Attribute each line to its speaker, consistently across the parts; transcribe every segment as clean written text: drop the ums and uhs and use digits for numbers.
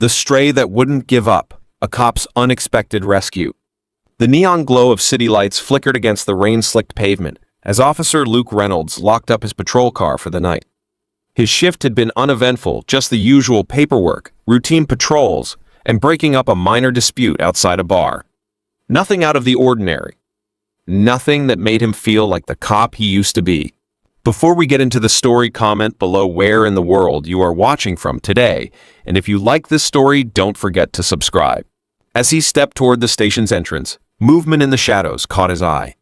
Speaker 1: The stray that wouldn't give up, a cop's unexpected rescue. The neon glow of city lights flickered against the rain-slicked pavement as Officer Luke Reynolds locked up his patrol car for the night. His shift had been uneventful, just the usual paperwork, routine patrols, and breaking up a minor dispute outside a bar. Nothing out of the ordinary. Nothing that made him feel like the cop he used to be. Before we get into the story, comment below where in the world you are watching from today, and if you like this story, don't forget to subscribe. As he stepped toward the station's entrance, movement in the shadows caught his eye.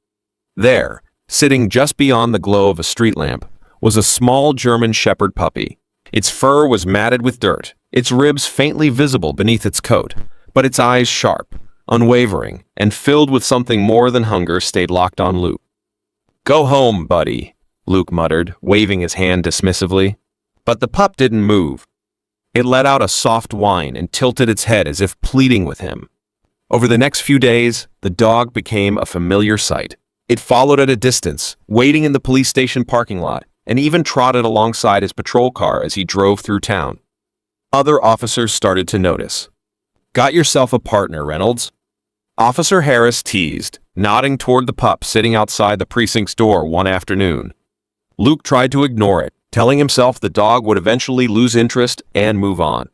Speaker 1: There, sitting just beyond the glow of a street lamp, was a small German Shepherd puppy. Its fur was matted with dirt, its ribs faintly visible beneath its coat, but its eyes sharp, unwavering, and filled with something more than hunger stayed locked on Luke. "Go home, buddy," Luke muttered, waving his hand dismissively. But the pup didn't move. It let out a soft whine and tilted its head as if pleading with him. Over the next few days, the dog became a familiar sight. It followed at a distance, waiting in the police station parking lot, and even trotted alongside his patrol car as he drove through town. Other officers started to notice. "Got yourself a partner, Reynolds?" Officer Harris teased, nodding toward the pup sitting outside the precinct's door one afternoon. Luke tried to ignore it, telling himself the dog would eventually lose interest and move on.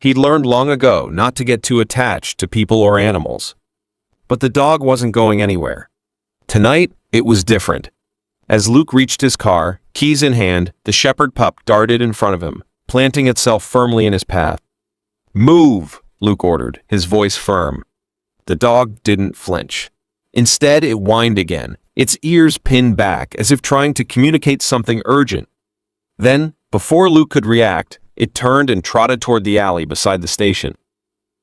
Speaker 1: He'd learned long ago not to get too attached to people or animals. But the dog wasn't going anywhere. Tonight, it was different. As Luke reached his car, keys in hand, the shepherd pup darted in front of him, planting itself firmly in his path. "Move," Luke ordered, his voice firm. The dog didn't flinch. Instead, it whined again, its ears pinned back as if trying to communicate something urgent. Then, before Luke could react, it turned and trotted toward the alley beside the station.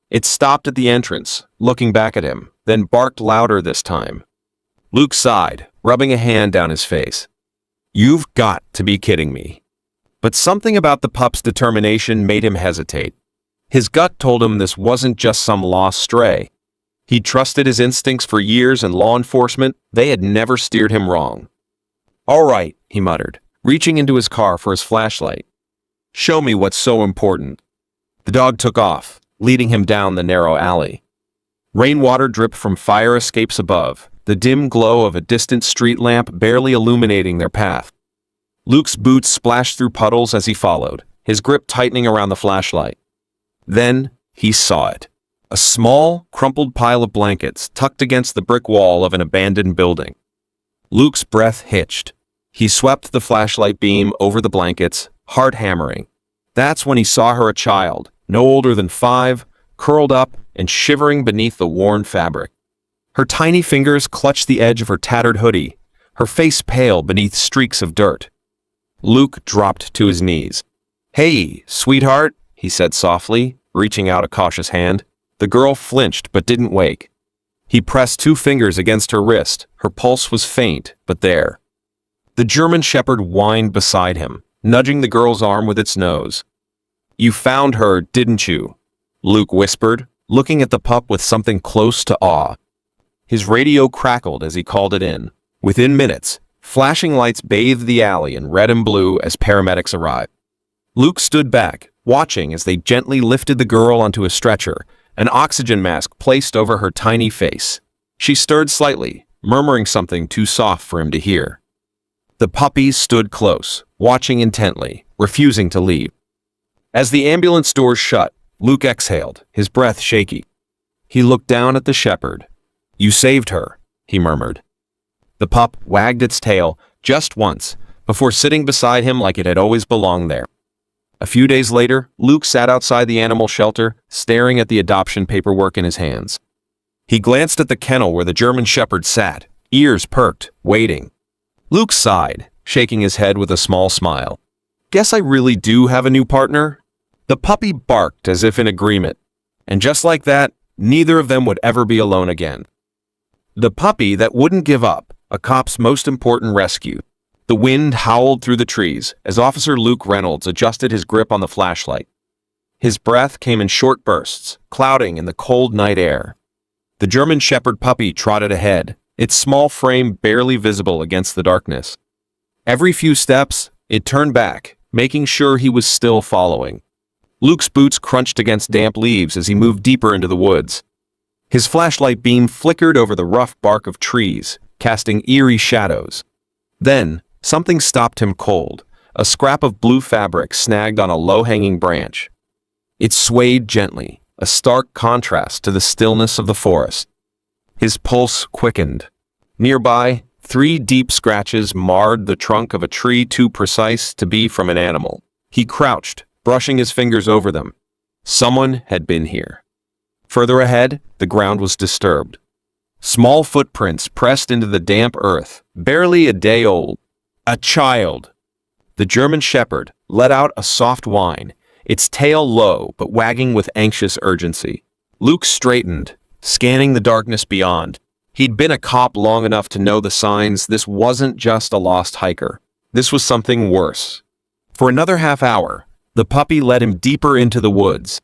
Speaker 1: It stopped at the entrance, looking back at him, then barked louder this time. Luke sighed, rubbing a hand down his face. "You've got to be kidding me." But something about the pup's determination made him hesitate. His gut told him this wasn't just some lost stray. He'd trusted his instincts for years, and law enforcement, they had never steered him wrong. "All right," he muttered, reaching into his car for his flashlight. "Show me what's so important." The dog took off, leading him down the narrow alley. Rainwater dripped from fire escapes above, the dim glow of a distant street lamp barely illuminating their path. Luke's boots splashed through puddles as he followed, his grip tightening around the flashlight. Then he saw it. A small, crumpled pile of blankets tucked against the brick wall of an abandoned building. Luke's breath hitched. He swept the flashlight beam over the blankets, heart hammering. That's when he saw her, a child, no older than 5, curled up and shivering beneath the worn fabric. Her tiny fingers clutched the edge of her tattered hoodie, her face pale beneath streaks of dirt. Luke dropped to his knees. "Hey, sweetheart," he said softly, reaching out a cautious hand. The girl flinched but didn't wake. He pressed 2 fingers against her wrist. Her pulse was faint, but there. The German Shepherd whined beside him, nudging the girl's arm with its nose. "You found her, didn't you?" Luke whispered, looking at the pup with something close to awe. His radio crackled as he called it in. Within minutes, flashing lights bathed the alley in red and blue as paramedics arrived. Luke stood back, watching as they gently lifted the girl onto a stretcher, an oxygen mask placed over her tiny face. She stirred slightly, murmuring something too soft for him to hear. The puppies stood close, watching intently, refusing to leave. As the ambulance doors shut, Luke exhaled, his breath shaky. He looked down at the shepherd. "You saved her," he murmured. The pup wagged its tail just once, before sitting beside him like it had always belonged there. A few days later, Luke sat outside the animal shelter, staring at the adoption paperwork in his hands. He glanced at the kennel where the German Shepherd sat, ears perked, waiting. Luke sighed, shaking his head with a small smile. "Guess I really do have a new partner." The puppy barked as if in agreement, and just like that, neither of them would ever be alone again. The puppy that wouldn't give up, a cop's most important rescue. The wind howled through the trees as Officer Luke Reynolds adjusted his grip on the flashlight. His breath came in short bursts, clouding in the cold night air. The German Shepherd puppy trotted ahead, its small frame barely visible against the darkness. Every few steps, it turned back, making sure he was still following. Luke's boots crunched against damp leaves as he moved deeper into the woods. His flashlight beam flickered over the rough bark of trees, casting eerie shadows. Then, something stopped him cold, a scrap of blue fabric snagged on a low-hanging branch. It swayed gently, a stark contrast to the stillness of the forest. His pulse quickened. Nearby, 3 deep scratches marred the trunk of a tree too precise to be from an animal. He crouched, brushing his fingers over them. Someone had been here. Further ahead, the ground was disturbed. Small footprints pressed into the damp earth, barely a day old. A child. The German Shepherd let out a soft whine, its tail low but wagging with anxious urgency. Luke straightened, scanning the darkness beyond. He'd been a cop long enough to know the signs. This wasn't just a lost hiker. This was something worse. For another half hour, the puppy led him deeper into the woods.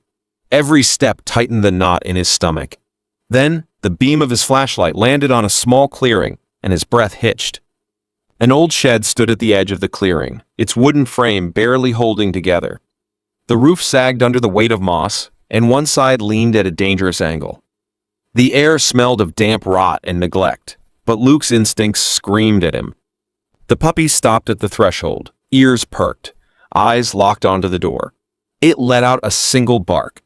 Speaker 1: Every step tightened the knot in his stomach. Then, the beam of his flashlight landed on a small clearing, and his breath hitched. An old shed stood at the edge of the clearing, its wooden frame barely holding together. The roof sagged under the weight of moss, and one side leaned at a dangerous angle. The air smelled of damp rot and neglect, but Luke's instincts screamed at him. The puppy stopped at the threshold, ears perked, eyes locked onto the door. It let out a single bark.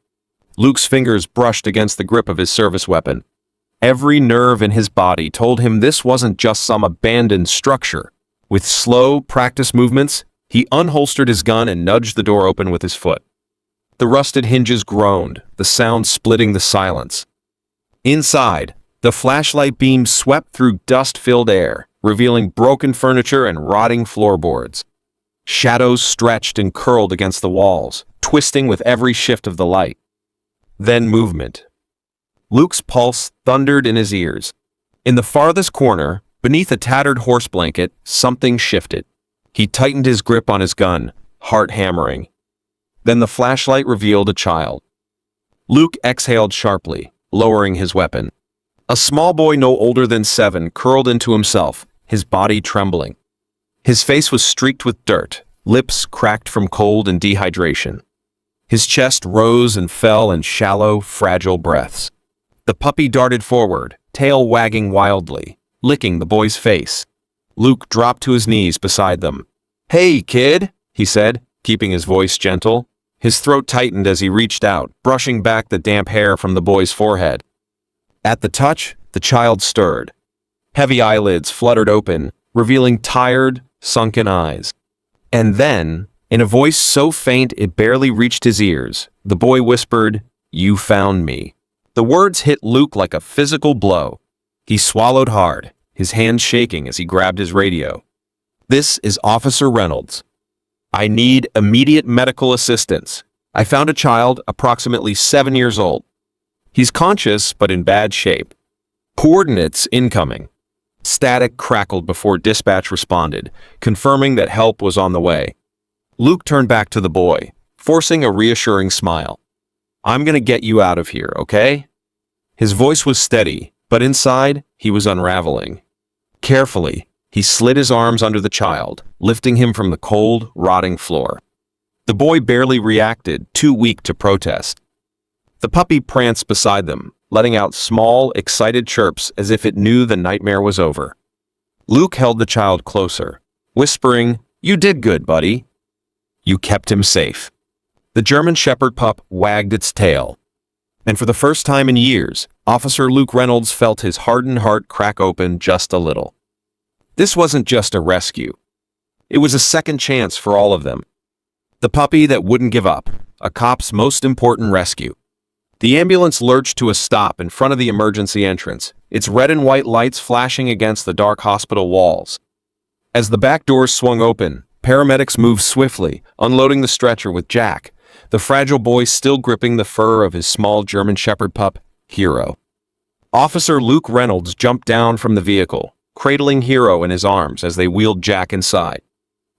Speaker 1: Luke's fingers brushed against the grip of his service weapon. Every nerve in his body told him this wasn't just some abandoned structure. With slow, practiced movements, he unholstered his gun and nudged the door open with his foot. The rusted hinges groaned, the sound splitting the silence. Inside, the flashlight beam swept through dust-filled air, revealing broken furniture and rotting floorboards. Shadows stretched and curled against the walls, twisting with every shift of the light. Then movement. Luke's pulse thundered in his ears. In the farthest corner, beneath a tattered horse blanket, something shifted. He tightened his grip on his gun, heart hammering. Then the flashlight revealed a child. Luke exhaled sharply, lowering his weapon. A small boy no older than 7 curled into himself, his body trembling. His face was streaked with dirt, lips cracked from cold and dehydration. His chest rose and fell in shallow, fragile breaths. The puppy darted forward, tail wagging wildly, licking the boy's face. Luke dropped to his knees beside them. "Hey, kid," he said, keeping his voice gentle. His throat tightened as he reached out, brushing back the damp hair from the boy's forehead. At the touch, the child stirred. Heavy eyelids fluttered open, revealing tired, sunken eyes. And then, in a voice so faint it barely reached his ears, the boy whispered, "You found me." The words hit Luke like a physical blow. He swallowed hard, his hands shaking as he grabbed his radio. "This is Officer Reynolds. I need immediate medical assistance. I found a child approximately 7 years old. He's conscious but in bad shape. Coordinates incoming." Static crackled before dispatch responded, confirming that help was on the way. Luke turned back to the boy, forcing a reassuring smile. "I'm gonna get you out of here, okay?" His voice was steady, but inside, he was unraveling. Carefully, he slid his arms under the child, lifting him from the cold, rotting floor. The boy barely reacted, too weak to protest. The puppy pranced beside them, letting out small, excited chirps as if it knew the nightmare was over. Luke held the child closer, whispering, "You did good, buddy. You kept him safe." The German Shepherd pup wagged its tail. And for the first time in years, Officer Luke Reynolds felt his hardened heart crack open just a little. This wasn't just a rescue. It was a second chance for all of them. The puppy that wouldn't give up, a cop's most important rescue. The ambulance lurched to a stop in front of the emergency entrance, its red and white lights flashing against the dark hospital walls. As the back doors swung open, paramedics moved swiftly, unloading the stretcher with Jack, the fragile boy still gripping the fur of his small German Shepherd pup, Hero. Officer Luke Reynolds jumped down from the vehicle, cradling Hero in his arms as they wheeled Jack inside.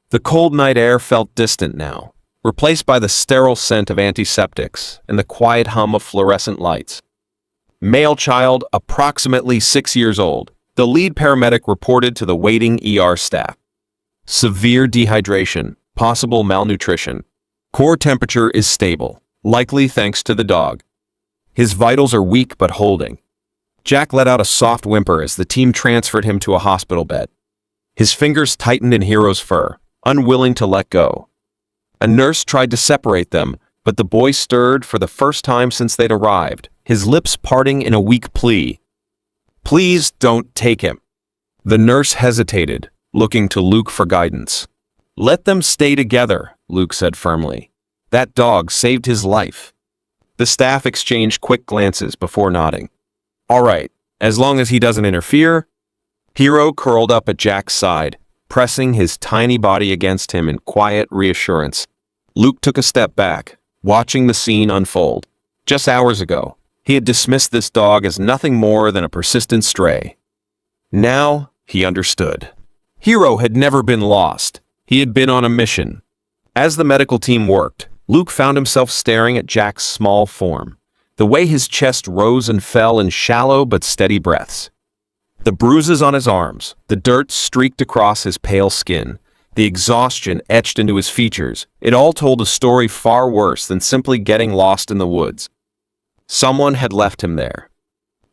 Speaker 1: The cold night air felt distant now, replaced by the sterile scent of antiseptics and the quiet hum of fluorescent lights. Male child, approximately 6 years old, the lead paramedic reported to the waiting ER staff. Severe dehydration, possible malnutrition. Core temperature is stable, likely thanks to the dog. His vitals are weak but holding. Jack let out a soft whimper as the team transferred him to a hospital bed. His fingers tightened in Hero's fur, unwilling to let go. A nurse tried to separate them, but the boy stirred for the first time since they'd arrived, his lips parting in a weak plea. "Please don't take him." The nurse hesitated, looking to Luke for guidance. "Let them stay together," Luke said firmly. "That dog saved his life." The staff exchanged quick glances before nodding. "All right, as long as he doesn't interfere." Hero curled up at Jack's side, pressing his tiny body against him in quiet reassurance. Luke took a step back, watching the scene unfold. Just hours ago, he had dismissed this dog as nothing more than a persistent stray. Now, he understood. Hero had never been lost. He had been on a mission. As the medical team worked, Luke found himself staring at Jack's small form, the way his chest rose and fell in shallow but steady breaths. The bruises on his arms, the dirt streaked across his pale skin, the exhaustion etched into his features, it all told a story far worse than simply getting lost in the woods. Someone had left him there.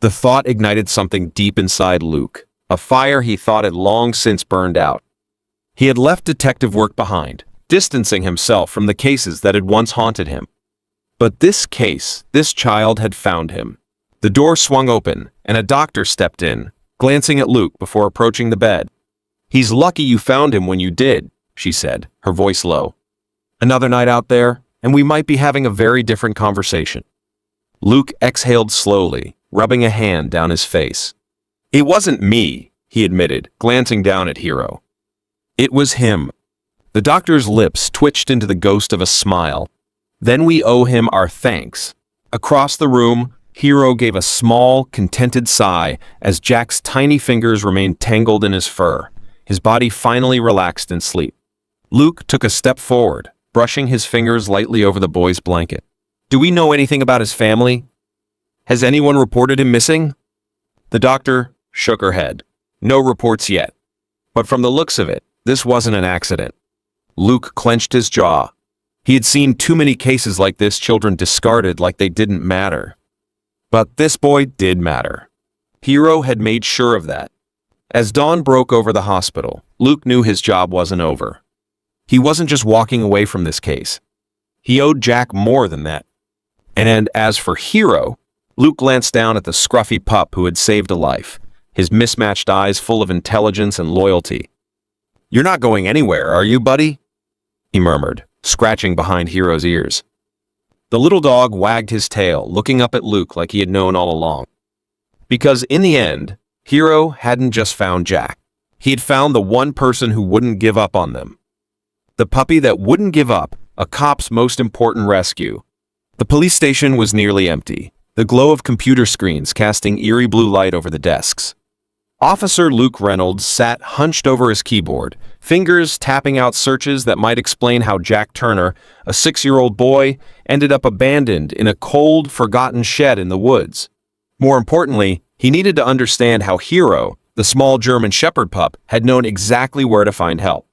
Speaker 1: The thought ignited something deep inside Luke, a fire he thought had long since burned out. He had left detective work behind, distancing himself from the cases that had once haunted him. But this case, this child had found him. The door swung open, and a doctor stepped in, glancing at Luke before approaching the bed. "He's lucky you found him when you did," she said, her voice low. "Another night out there, and we might be having a very different conversation." Luke exhaled slowly, rubbing a hand down his face. "It wasn't me," he admitted, glancing down at Hero. "It was him." The doctor's lips twitched into the ghost of a smile. "Then we owe him our thanks." Across the room, Hero gave a small, contented sigh as Jack's tiny fingers remained tangled in his fur. His body finally relaxed in sleep. Luke took a step forward, brushing his fingers lightly over the boy's blanket. "Do we know anything about his family? Has anyone reported him missing?" The doctor shook her head. "No reports yet. But from the looks of it, this wasn't an accident." Luke clenched his jaw. He had seen too many cases like this, children discarded like they didn't matter. But this boy did matter. Hero had made sure of that. As dawn broke over the hospital, Luke knew his job wasn't over. He wasn't just walking away from this case. He owed Jack more than that. And as for Hero, Luke glanced down at the scruffy pup who had saved a life, his mismatched eyes full of intelligence and loyalty. "You're not going anywhere, are you, buddy?" he murmured, scratching behind Hero's ears. The little dog wagged his tail, looking up at Luke like he had known all along. Because in the end, Hero hadn't just found Jack. He had found the one person who wouldn't give up on them. The puppy that wouldn't give up, a cop's most important rescue. The police station was nearly empty, the glow of computer screens casting eerie blue light over the desks. Officer Luke Reynolds sat hunched over his keyboard, fingers tapping out searches that might explain how Jack Turner, a 6-year-old boy, ended up abandoned in a cold, forgotten shed in the woods. More importantly, he needed to understand how Hero, the small German shepherd pup, had known exactly where to find help.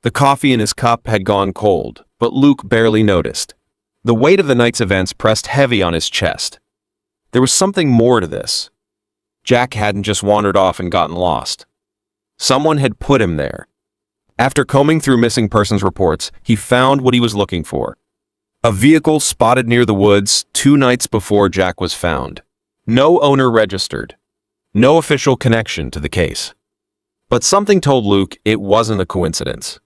Speaker 1: The coffee in his cup had gone cold, but Luke barely noticed. The weight of the night's events pressed heavy on his chest. There was something more to this. Jack hadn't just wandered off and gotten lost. Someone had put him there. After combing through missing persons reports, he found what he was looking for. A vehicle spotted near the woods 2 nights before Jack was found. No owner registered. No official connection to the case. But something told Luke it wasn't a coincidence.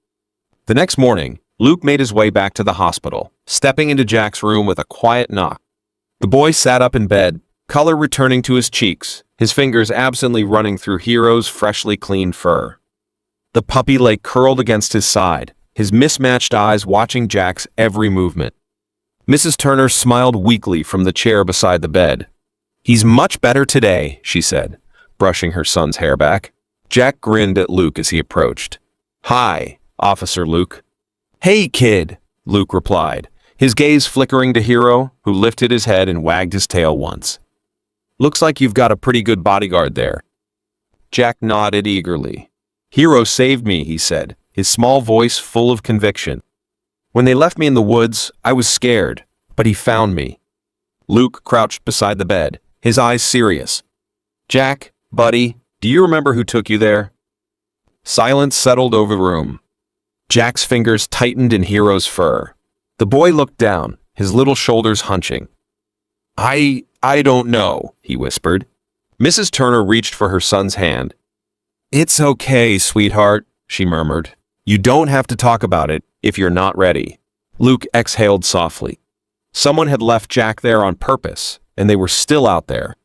Speaker 1: The next morning, Luke made his way back to the hospital, stepping into Jack's room with a quiet knock. The boy sat up in bed, color returning to his cheeks, his fingers absently running through Hero's freshly cleaned fur. The puppy lay curled against his side, his mismatched eyes watching Jack's every movement. Mrs. Turner smiled weakly from the chair beside the bed. "He's much better today," she said, brushing her son's hair back. Jack grinned at Luke as he approached. "Hi, Officer Luke." "Hey, kid," Luke replied, his gaze flickering to Hero, who lifted his head and wagged his tail once. "Looks like you've got a pretty good bodyguard there." Jack nodded eagerly. "Hero saved me," he said, his small voice full of conviction. "When they left me in the woods, I was scared, But he found me. Luke crouched beside the bed, his eyes serious. Jack, buddy, do you remember who took you there? Silence settled over the room. Jack's fingers tightened in Hero's fur. The boy looked down, his little shoulders hunching. I don't know, he whispered. Mrs. Turner reached for her son's hand. It's okay, sweetheart, she murmured. You don't have to talk about it if you're not ready. Luke exhaled softly. Someone had left Jack there on purpose, and they were still out there.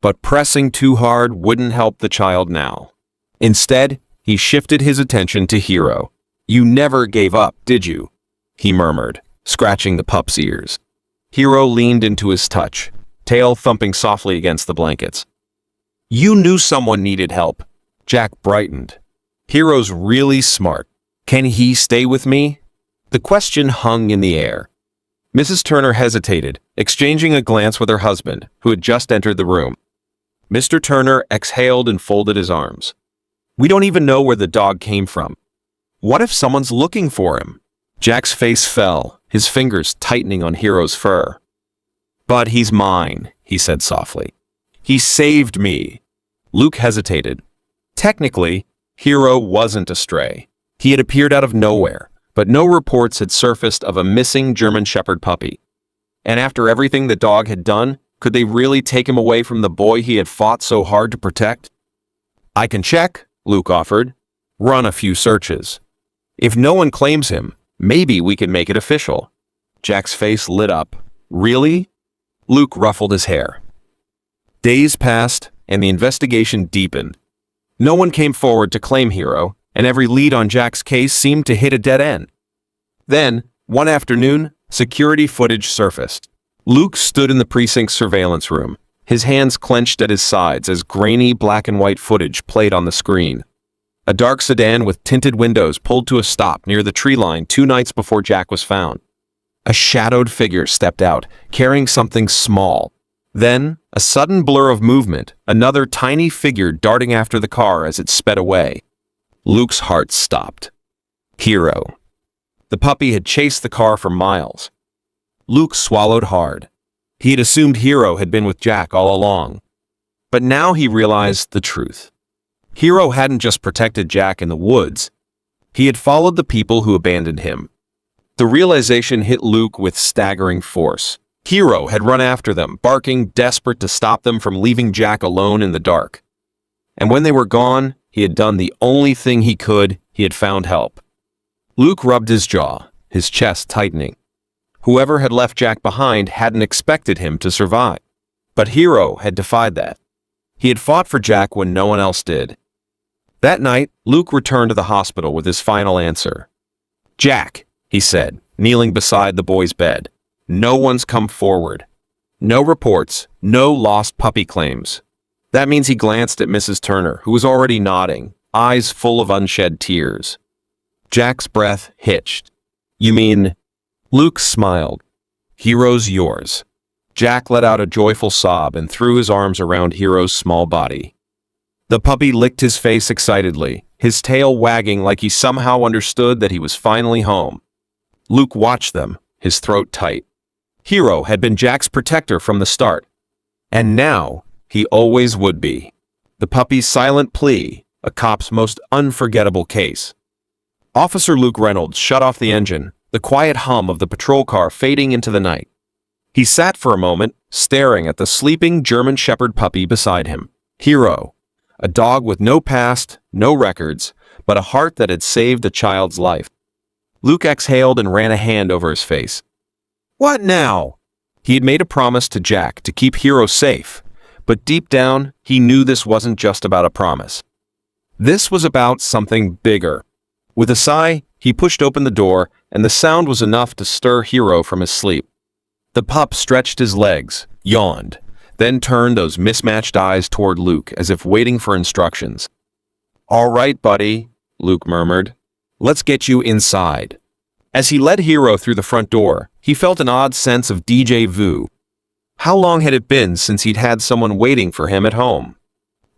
Speaker 1: But pressing too hard wouldn't help the child now. Instead, he shifted his attention to Hero. You never gave up, did you? He murmured, scratching the pup's ears. Hero leaned into his touch, tail thumping softly against the blankets. You knew someone needed help. Jack brightened. Hero's really smart. Can he stay with me? The question hung in the air. Mrs. Turner hesitated, exchanging a glance with her husband, who had just entered the room. Mr. Turner exhaled and folded his arms. We don't even know where the dog came from. What if someone's looking for him? Jack's face fell, his fingers tightening on Hero's fur. But he's mine, he said softly. He saved me. Luke hesitated. Technically, Hero wasn't a stray. He had appeared out of nowhere, but no reports had surfaced of a missing German Shepherd puppy. And after everything the dog had done, could they really take him away from the boy he had fought so hard to protect? I can check, Luke offered. Run a few searches. If no one claims him, maybe we can make it official. Jack's face lit up. Really? Luke ruffled his hair. Days passed, and the investigation deepened. No one came forward to claim Hero, and every lead on Jack's case seemed to hit a dead end. Then, one afternoon, security footage surfaced. Luke stood in the precinct's surveillance room, his hands clenched at his sides as grainy black and white footage played on the screen. A dark sedan with tinted windows pulled to a stop near the tree line 2 nights before Jack was found. A shadowed figure stepped out, carrying something small. Then, a sudden blur of movement, another tiny figure darting after the car as it sped away. Luke's heart stopped. Hero. The puppy had chased the car for miles. Luke swallowed hard. He had assumed Hero had been with Jack all along. But now he realized the truth. Hero hadn't just protected Jack in the woods. He had followed the people who abandoned him. The realization hit Luke with staggering force. Hero had run after them, barking, desperate to stop them from leaving Jack alone in the dark. And when they were gone, he had done the only thing he could. He had found help. Luke rubbed his jaw, his chest tightening. Whoever had left Jack behind hadn't expected him to survive. But Hero had defied that. He had fought for Jack when no one else did. That night, Luke returned to the hospital with his final answer. Jack, he said, kneeling beside the boy's bed. No one's come forward. No reports, no lost puppy claims. That means he glanced at Mrs. Turner, who was already nodding, eyes full of unshed tears. Jack's breath hitched. You mean? Luke smiled. Hero's yours. Jack let out a joyful sob and threw his arms around Hero's small body. The puppy licked his face excitedly, his tail wagging like he somehow understood that he was finally home. Luke watched them, his throat tight. Hero had been Jack's protector from the start. And now, he always would be. The puppy's silent plea, a cop's most unforgettable case. Officer Luke Reynolds shut off the engine, the quiet hum of the patrol car fading into the night. He sat for a moment, staring at the sleeping German Shepherd puppy beside him. Hero, a dog with no past, no records, but a heart that had saved a child's life. Luke exhaled and ran a hand over his face. What now? He had made a promise to Jack to keep Hero safe, but deep down, he knew this wasn't just about a promise. This was about something bigger. With a sigh, he pushed open the door, and the sound was enough to stir Hero from his sleep. The pup stretched his legs, yawned, then turned those mismatched eyes toward Luke as if waiting for instructions. All right, buddy, Luke murmured. Let's get you inside. As he led Hero through the front door, he felt an odd sense of déjà vu. How long had it been since he'd had someone waiting for him at home?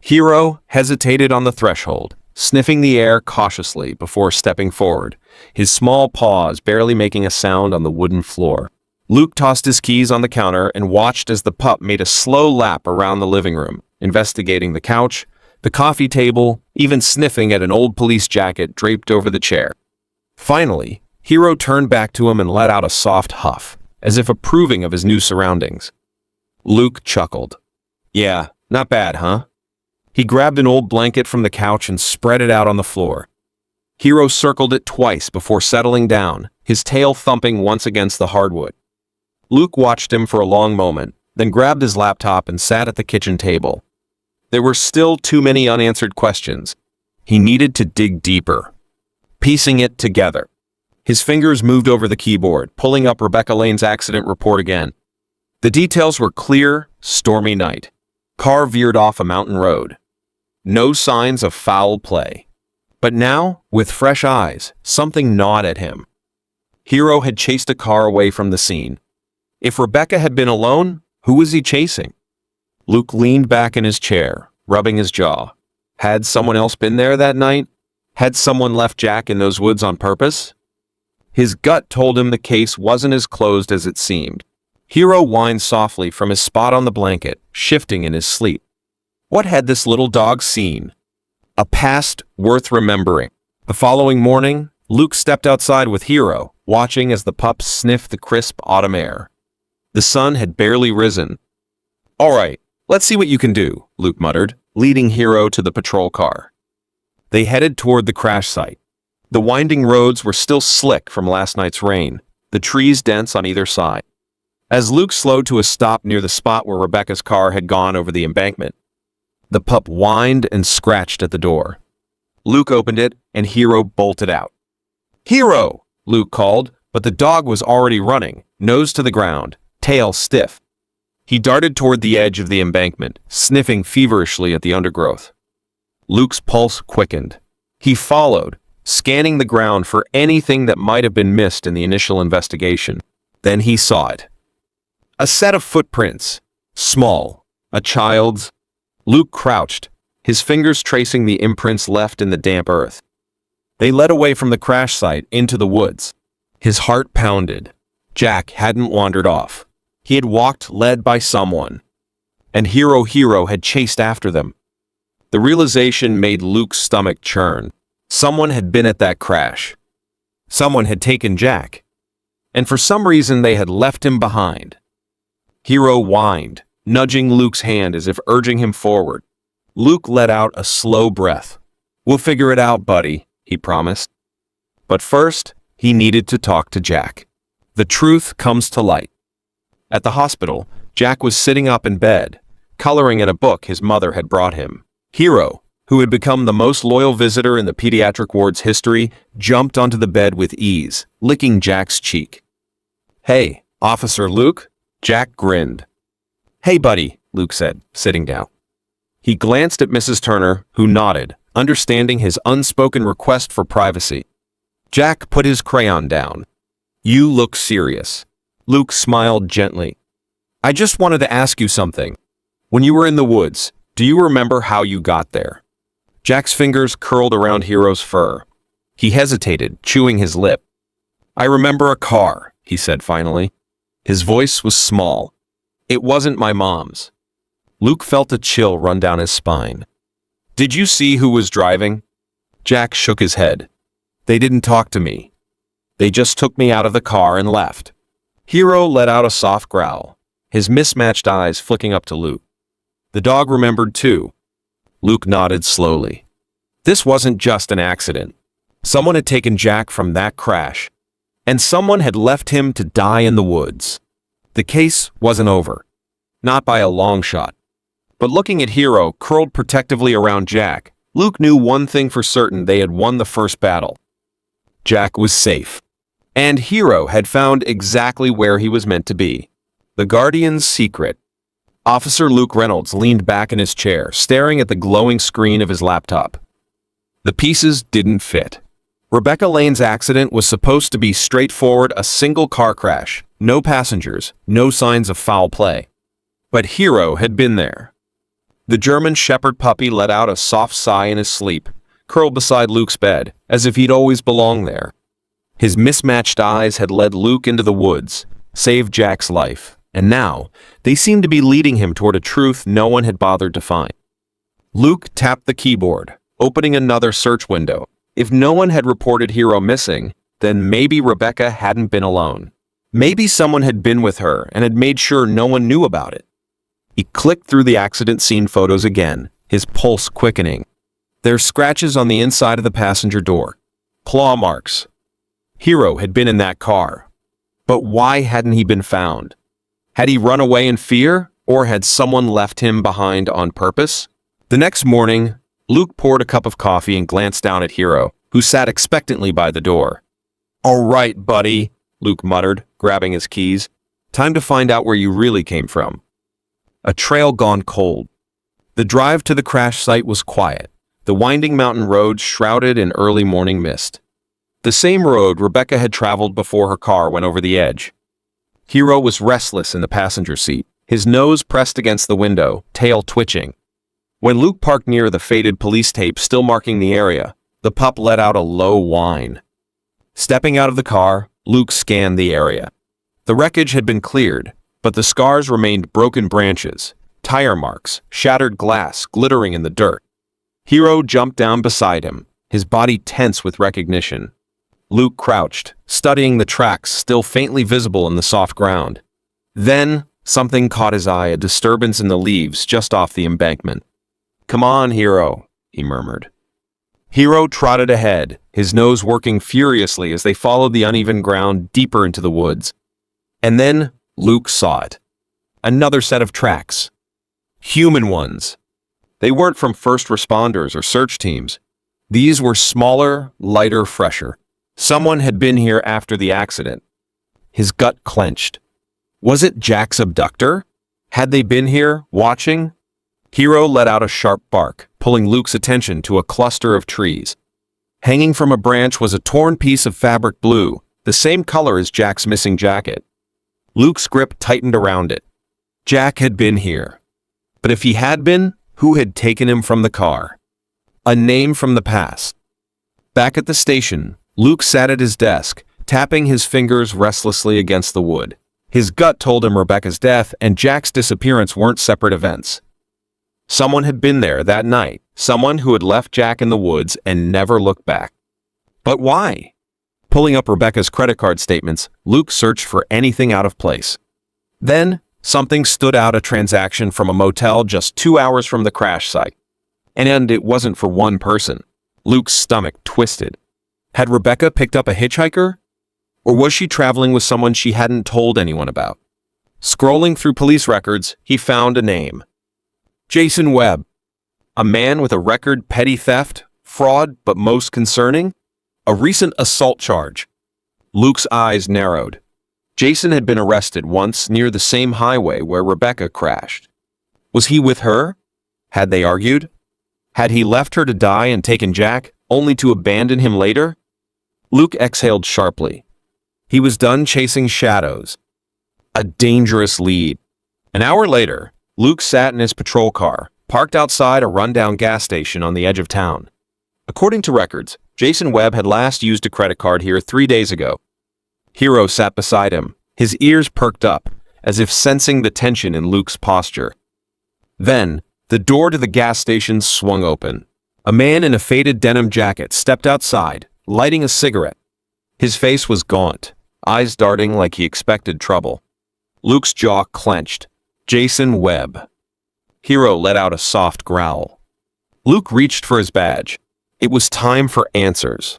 Speaker 1: Hero hesitated on the threshold, sniffing the air cautiously before stepping forward, his small paws barely making a sound on the wooden floor. Luke tossed his keys on the counter and watched as the pup made a slow lap around the living room, investigating the couch, the coffee table, even sniffing at an old police jacket draped over the chair. Finally, Hero turned back to him and let out a soft huff, as if approving of his new surroundings. Luke chuckled. "Yeah, not bad, huh?" He grabbed an old blanket from the couch and spread it out on the floor. Hero circled it twice before settling down, his tail thumping once against the hardwood. Luke watched him for a long moment, then grabbed his laptop and sat at the kitchen table. There were still too many unanswered questions. He needed to dig deeper. Piecing it together. His fingers moved over the keyboard, pulling up Rebecca Lane's accident report again. The details were clear: stormy night. Car veered off a mountain road. No signs of foul play. But now, with fresh eyes, something gnawed at him. Hero had chased a car away from the scene. If Rebecca had been alone, who was he chasing? Luke leaned back in his chair, rubbing his jaw. Had someone else been there that night? Had someone left Jack in those woods on purpose? His gut told him the case wasn't as closed as it seemed. Hero whined softly from his spot on the blanket, shifting in his sleep. What had this little dog seen? A past worth remembering. The following morning, Luke stepped outside with Hero, watching as the pup sniffed the crisp autumn air. The sun had barely risen. "All right, let's see what you can do," Luke muttered, leading Hero to the patrol car. They headed toward the crash site. The winding roads were still slick from last night's rain, the trees dense on either side. As Luke slowed to a stop near the spot where Rebecca's car had gone over the embankment, the pup whined and scratched at the door. Luke opened it, and Hero bolted out. "Hero!" Luke called, but the dog was already running, nose to the ground, tail stiff. He darted toward the edge of the embankment, sniffing feverishly at the undergrowth. Luke's pulse quickened. He followed, scanning the ground for anything that might have been missed in the initial investigation. Then he saw it. A set of footprints. Small. A child's. Luke crouched, his fingers tracing the imprints left in the damp earth. They led away from the crash site into the woods. His heart pounded. Jack hadn't wandered off. He had walked led by someone. And Hero had chased after them. The realization made Luke's stomach churn. Someone had been at that crash. Someone had taken Jack. And for some reason they had left him behind. Hero whined, nudging Luke's hand as if urging him forward. Luke let out a slow breath. "We'll figure it out, buddy," he promised. But first, he needed to talk to Jack. The truth comes to light. At the hospital, Jack was sitting up in bed, coloring in a book his mother had brought him. Hero, who had become the most loyal visitor in the pediatric ward's history, jumped onto the bed with ease, licking Jack's cheek. "Hey, Officer Luke?" Jack grinned. "Hey, buddy," Luke said, sitting down. He glanced at Mrs. Turner, who nodded, understanding his unspoken request for privacy. Jack put his crayon down. "You look serious." Luke smiled gently. "I just wanted to ask you something. When you were in the woods, do you remember how you got there?" Jack's fingers curled around Hero's fur. He hesitated, chewing his lip. "I remember a car," he said finally. His voice was small. "It wasn't my mom's." Luke felt a chill run down his spine. "Did you see who was driving?" Jack shook his head. "They didn't talk to me. They just took me out of the car and left." Hero let out a soft growl, his mismatched eyes flicking up to Luke. The dog remembered too. Luke nodded slowly. This wasn't just an accident. Someone had taken Jack from that crash, and someone had left him to die in the woods. The case wasn't over. Not by a long shot. But looking at Hero curled protectively around Jack, Luke knew one thing for certain: they had won the first battle. Jack was safe. And Hero had found exactly where he was meant to be. The Guardian's secret. Officer Luke Reynolds leaned back in his chair, staring at the glowing screen of his laptop. The pieces didn't fit. Rebecca Lane's accident was supposed to be straightforward: a single car crash, no passengers, no signs of foul play. But Hero had been there. The German Shepherd puppy let out a soft sigh in his sleep, curled beside Luke's bed, as if he'd always belonged there. His mismatched eyes had led Luke into the woods, saved Jack's life, and now they seemed to be leading him toward a truth no one had bothered to find. Luke tapped the keyboard, opening another search window. If no one had reported Hero missing, then maybe Rebecca hadn't been alone. Maybe someone had been with her and had made sure no one knew about it. He clicked through the accident scene photos again, his pulse quickening. There's scratches on the inside of the passenger door. Claw marks. Hero had been in that car. But why hadn't he been found? Had he run away in fear, or had someone left him behind on purpose? The next morning, Luke poured a cup of coffee and glanced down at Hero, who sat expectantly by the door. "All right, buddy," Luke muttered, grabbing his keys. "Time to find out where you really came from." A trail gone cold. The drive to the crash site was quiet, the winding mountain road shrouded in early morning mist. The same road Rebecca had traveled before her car went over the edge. Hero was restless in the passenger seat, his nose pressed against the window, tail twitching. When Luke parked near the faded police tape still marking the area, the pup let out a low whine. Stepping out of the car, Luke scanned the area. The wreckage had been cleared, but the scars remained broken branches, tire marks, shattered glass glittering in the dirt. Hero jumped down beside him, his body tense with recognition. Luke crouched, studying the tracks still faintly visible in the soft ground. Then, something caught his eye, a disturbance in the leaves just off the embankment. "Come on, Hero," he murmured. Hero trotted ahead, his nose working furiously as they followed the uneven ground deeper into the woods. And then Luke saw it. Another set of tracks. Human ones. They weren't from first responders or search teams. These were smaller, lighter, fresher. Someone had been here after the accident. His gut clenched. Was it Jack's abductor? Had they been here, watching? Hero let out a sharp bark, pulling Luke's attention to a cluster of trees. Hanging from a branch was a torn piece of fabric blue, the same color as Jack's missing jacket. Luke's grip tightened around it. Jack had been here. But if he had been, who had taken him from the car? A name from the past. Back at the station, Luke sat at his desk, tapping his fingers restlessly against the wood. His gut told him Rebecca's death and Jack's disappearance weren't separate events. Someone had been there that night, someone who had left Jack in the woods and never looked back. But why? Pulling up Rebecca's credit card statements, Luke searched for anything out of place. Then, something stood out, a transaction from a motel just 2 hours from the crash site. And it wasn't for one person. Luke's stomach twisted. Had Rebecca picked up a hitchhiker? Or was she traveling with someone she hadn't told anyone about? Scrolling through police records, he found a name. Jason Webb. A man with a record: petty theft, fraud, but most concerning, a recent assault charge. Luke's eyes narrowed. Jason had been arrested once near the same highway where Rebecca crashed. Was he with her? Had they argued? Had he left her to die and taken Jack, only to abandon him later? Luke exhaled sharply. He was done chasing shadows. A dangerous lead. An hour later, Luke sat in his patrol car, parked outside a rundown gas station on the edge of town. According to records, Jason Webb had last used a credit card here 3 days ago. Hero sat beside him, his ears perked up, as if sensing the tension in Luke's posture. Then, the door to the gas station swung open. A man in a faded denim jacket stepped outside, lighting a cigarette. His face was gaunt, eyes darting like he expected trouble. Luke's jaw clenched. Jason Webb. Hero let out a soft growl. Luke reached for his badge. It was time for answers.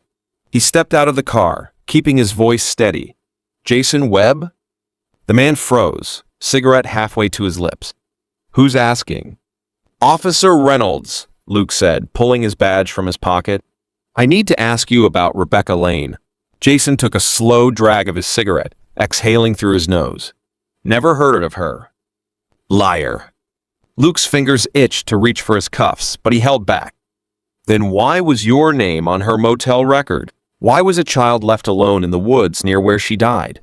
Speaker 1: He stepped out of the car, keeping his voice steady. Jason Webb? The man froze, cigarette halfway to his lips. Who's asking? Officer Reynolds, Luke said, pulling his badge from his pocket. I need to ask you about Rebecca Lane. Jason took a slow drag of his cigarette, exhaling through his nose. Never heard of her. Liar. Luke's fingers itched to reach for his cuffs, but he held back. Then why was your name on her motel record? Why was a child left alone in the woods near where she died?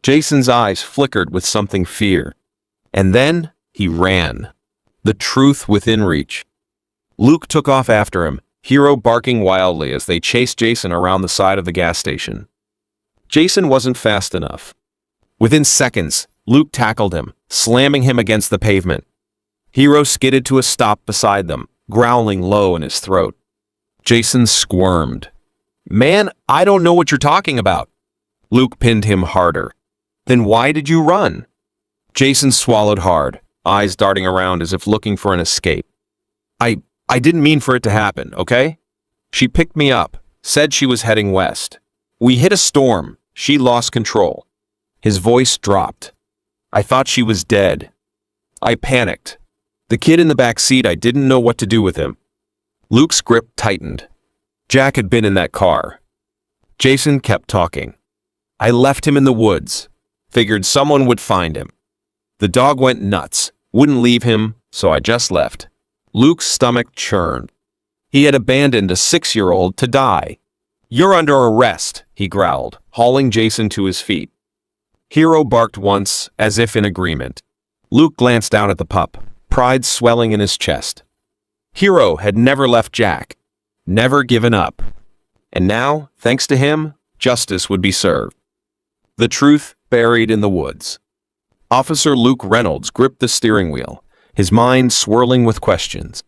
Speaker 1: Jason's eyes flickered with something fear. And then he ran. The truth within reach. Luke took off after him, Hero barking wildly as they chased Jason around the side of the gas station. Jason wasn't fast enough. Within seconds, Luke tackled him, slamming him against the pavement. Hero skidded to a stop beside them, growling low in his throat. Jason squirmed. "Man, I don't know what you're talking about." Luke pinned him harder. "Then why did you run?" Jason swallowed hard, eyes darting around as if looking for an escape. I didn't mean for it to happen, okay? She picked me up, said she was heading west. We hit a storm. She lost control." His voice dropped. "I thought she was dead. I panicked. The kid in the back seat, I didn't know what to do with him." Luke's grip tightened. Jack had been in that car. Jason kept talking. "I left him in the woods. Figured someone would find him. The dog went nuts, wouldn't leave him, so I just left." Luke's stomach churned. He had abandoned a 6-year-old to die. "You're under arrest," he growled, hauling Jason to his feet. Hero barked once, as if in agreement. Luke glanced down at the pup, pride swelling in his chest. Hero had never left Jack, never given up. And now, thanks to him, justice would be served. The truth buried in the woods. Officer Luke Reynolds gripped the steering wheel, his mind swirling with questions.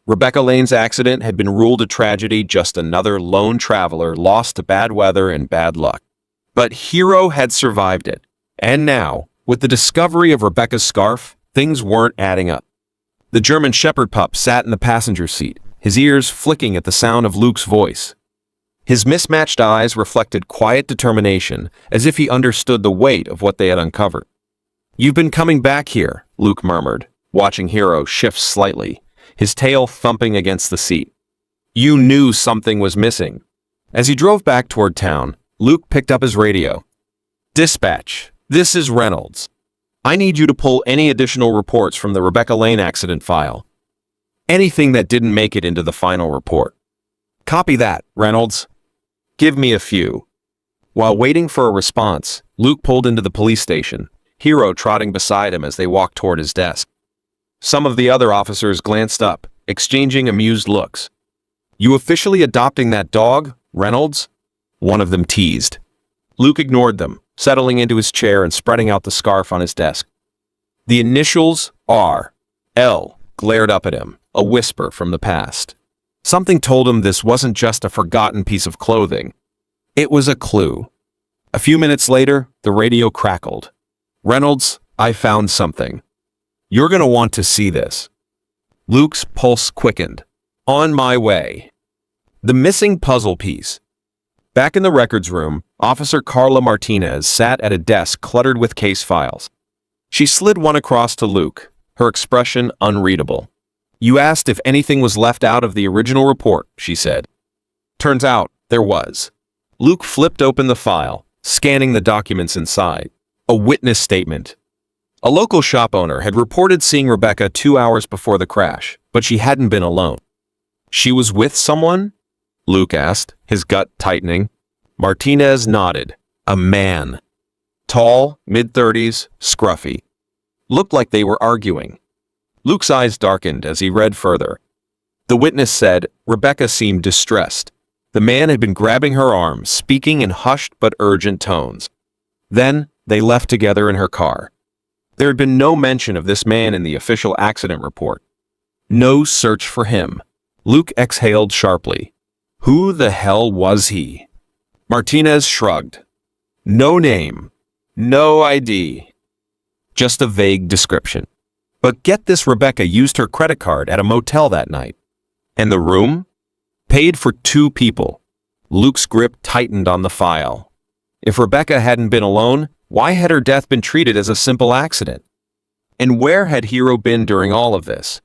Speaker 1: Rebecca Lane's accident had been ruled a tragedy, just another lone traveler lost to bad weather and bad luck. But Hero had survived it. And now, with the discovery of Rebecca's scarf, things weren't adding up. The German Shepherd pup sat in the passenger seat, his ears flicking at the sound of Luke's voice. His mismatched eyes reflected quiet determination, as if he understood the weight of what they had uncovered. "You've been coming back here," Luke murmured, watching Hero shift slightly, his tail thumping against the seat. "You knew something was missing." As he drove back toward town, Luke picked up his radio. "Dispatch, this is Reynolds. I need you to pull any additional reports from the Rebecca Lane accident file. Anything that didn't make it into the final report." "Copy that, Reynolds. Give me a few." While waiting for a response, Luke pulled into the police station, Hero trotting beside him as they walked toward his desk. Some of the other officers glanced up, exchanging amused looks. "You officially adopting that dog, Reynolds?" one of them teased. Luke ignored them, settling into his chair and spreading out the scarf on his desk. The initials R.L. glared up at him, a whisper from the past. Something told him this wasn't just a forgotten piece of clothing. It was a clue. A few minutes later, the radio crackled. "Reynolds, I found something. You're going to want to see this." Luke's pulse quickened. "On my way." The missing puzzle piece. Back in the records room, Officer Carla Martinez sat at a desk cluttered with case files. She slid one across to Luke, her expression unreadable. "You asked if anything was left out of the original report," she said. Turns out, there was. Luke flipped open the file, scanning the documents inside. A witness statement. A local shop owner had reported seeing Rebecca 2 hours before the crash, but she hadn't been alone. "She was with someone?" Luke asked, his gut tightening. Martinez nodded. A man. Tall, mid-30s, scruffy. Looked like they were arguing. Luke's eyes darkened as he read further. The witness said Rebecca seemed distressed. The man had been grabbing her arm, speaking in hushed but urgent tones. Then, they left together in her car. There had been no mention of this man in the official accident report. No search for him. Luke exhaled sharply. Who the hell was he? Martinez shrugged. No name. No ID. Just a vague description. But get this, Rebecca used her credit card at a motel that night. And the room? Paid for 2 people. Luke's grip tightened on the file. If Rebecca hadn't been alone, why had her death been treated as a simple accident? And where had Hero been during all of this?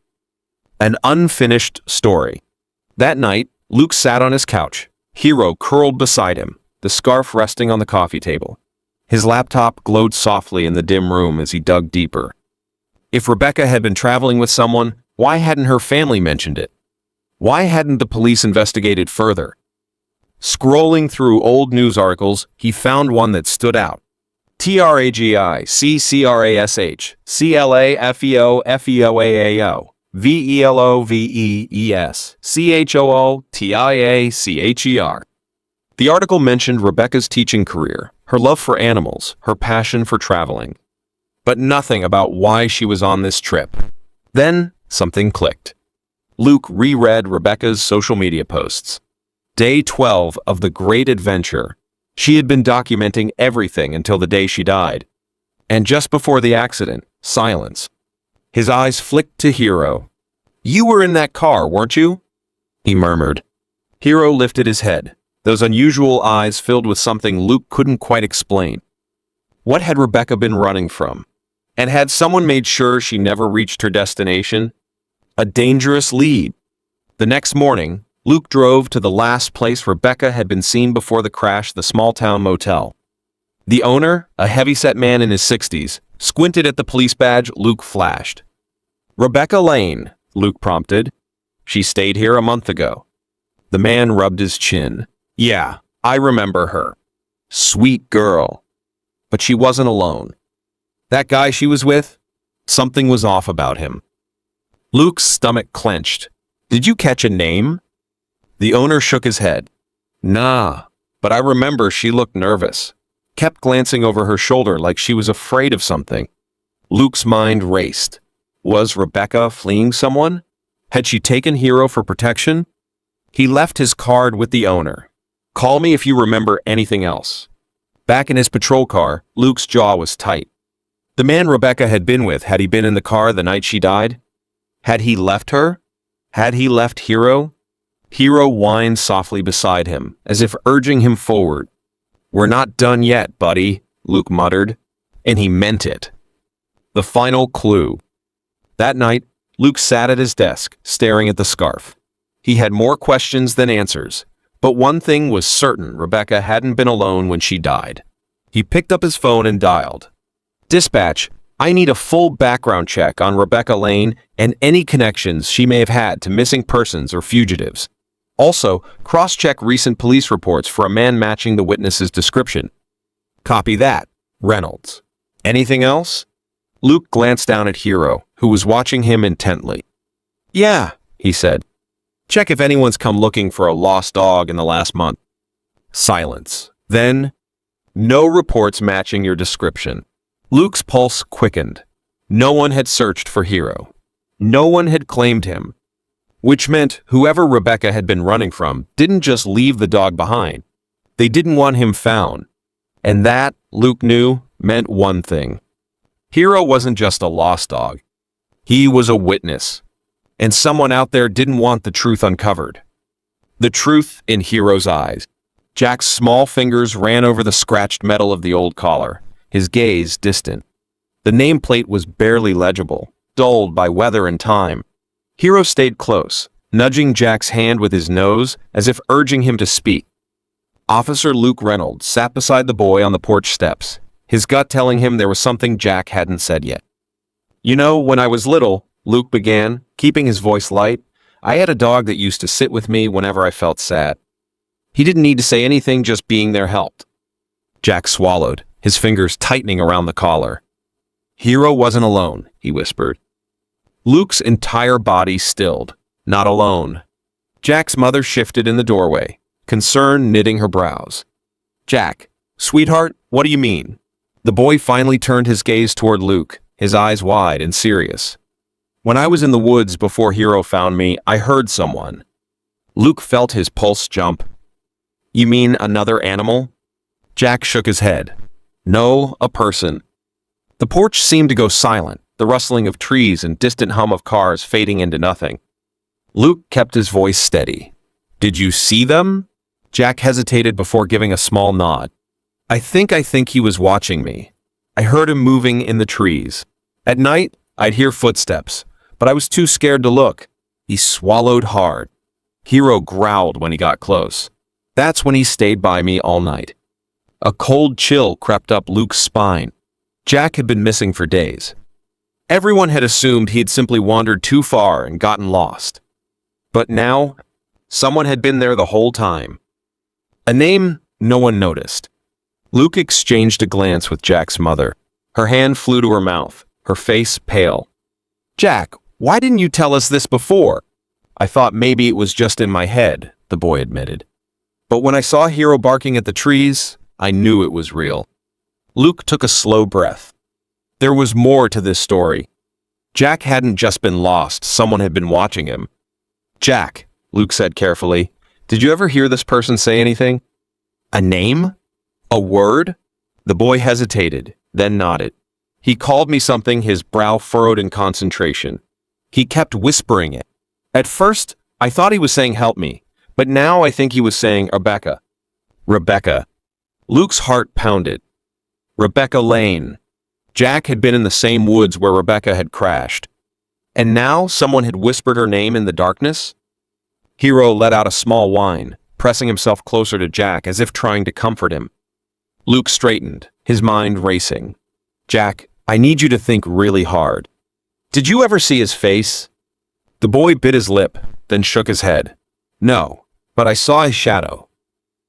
Speaker 1: An unfinished story. That night, Luke sat on his couch, Hero curled beside him, the scarf resting on the coffee table. His laptop glowed softly in the dim room as he dug deeper. If Rebecca had been traveling with someone, why hadn't her family mentioned it? Why hadn't the police investigated further? Scrolling through old news articles, he found one that stood out. TRAGICCRASH CLAFEOFEOAAO VELOVEES CHOOTIACHER. The article mentioned Rebecca's teaching career, her love for animals, her passion for traveling. But nothing about why she was on this trip. Then, something clicked. Luke reread Rebecca's social media posts. Day 12 of the great adventure. She had been documenting everything until the day she died. And just before the accident, silence. His eyes flicked to Hero. "You were in that car, weren't you?" he murmured. Hero lifted his head, those unusual eyes filled with something Luke couldn't quite explain. What had Rebecca been running from? And had someone made sure she never reached her destination? A dangerous lead. The next morning, Luke drove to the last place Rebecca had been seen before the crash, the small-town motel. The owner, a heavy-set man in his 60s, squinted at the police badge Luke flashed. "Rebecca Lane," Luke prompted. "She stayed here a month ago." The man rubbed his chin. "Yeah, I remember her. Sweet girl." But she wasn't alone. That guy she was with? Something was off about him. Luke's stomach clenched. "Did you catch a name?" The owner shook his head. "Nah, but I remember she looked nervous. Kept glancing over her shoulder like she was afraid of something." Luke's mind raced. Was Rebecca fleeing someone? Had she taken Hero for protection? He left his card with the owner. "Call me if you remember anything else." Back in his patrol car, Luke's jaw was tight. The man Rebecca had been with, had he been in the car the night she died? Had he left her? Had he left Hero? Hero whined softly beside him, as if urging him forward. "We're not done yet, buddy," Luke muttered, and he meant it. The final clue. That night, Luke sat at his desk, staring at the scarf. He had more questions than answers, but one thing was certain: Rebecca hadn't been alone when she died. He picked up his phone and dialed. "Dispatch, I need a full background check on Rebecca Lane and any connections she may have had to missing persons or fugitives. Also, cross-check recent police reports for a man matching the witness's description." "Copy that, Reynolds." "Anything else?" Luke glanced down at Hero, who was watching him intently. "Yeah," he said. "Check if anyone's come looking for a lost dog in the last month." Silence. Then, "No reports matching your description." Luke's pulse quickened. No one had searched for Hero. No one had claimed him. Which meant whoever Rebecca had been running from didn't just leave the dog behind. They didn't want him found. And that, Luke knew, meant one thing. Hero wasn't just a lost dog. He was a witness. And someone out there didn't want the truth uncovered. The truth in Hero's eyes. Jack's small fingers ran over the scratched metal of the old collar, his gaze distant. The nameplate was barely legible, dulled by weather and time. Hero stayed close, nudging Jack's hand with his nose as if urging him to speak. Officer Luke Reynolds sat beside the boy on the porch steps, his gut telling him there was something Jack hadn't said yet. "You know, when I was little," Luke began, keeping his voice light, "I had a dog that used to sit with me whenever I felt sad. He didn't need to say anything, just being there helped." Jack swallowed, his fingers tightening around the collar. "Hero wasn't alone," he whispered. Luke's entire body stilled. Not alone. Jack's mother shifted in the doorway, concern knitting her brows. "Jack, sweetheart, what do you mean?" The boy finally turned his gaze toward Luke, his eyes wide and serious. "When I was in the woods before Hero found me, I heard someone." Luke felt his pulse jump. "You mean another animal?" Jack shook his head. "No, a person." The porch seemed to go silent, the rustling of trees and distant hum of cars fading into nothing. Luke kept his voice steady. "Did you see them?" Jack hesitated before giving a small nod. I think he was watching me. I heard him moving in the trees. At night, I'd hear footsteps, but I was too scared to look." He swallowed hard. Hero growled when he got close. That's when he stayed by me all night. A cold chill crept up Luke's spine. Jack had been missing for days. Everyone had assumed he had simply wandered too far and gotten lost. But now, someone had been there the whole time. A name no one noticed. Luke exchanged a glance with Jack's mother. Her hand flew to her mouth, her face pale. "Jack, why didn't you tell us this before?" "I thought maybe it was just in my head," the boy admitted. "But when I saw Hero barking at the trees, I knew it was real. Luke took a slow breath. There was more to this story. Jack hadn't just been lost, someone had been watching him. Jack, Luke said carefully, did you ever hear this person say anything? A name? A word? The boy hesitated, then nodded. He called me something, his brow furrowed in concentration. He kept whispering it. At first, I thought he was saying help me, but now I think he was saying Rebecca. Rebecca. Luke's heart pounded. Rebecca Lane. Jack had been in the same woods where Rebecca had crashed. And now someone had whispered her name in the darkness? Hero let out a small whine, pressing himself closer to Jack as if trying to comfort him. Luke straightened, his mind racing. Jack, I need you to think really hard. Did you ever see his face? The boy bit his lip, then shook his head. No, but I saw his shadow.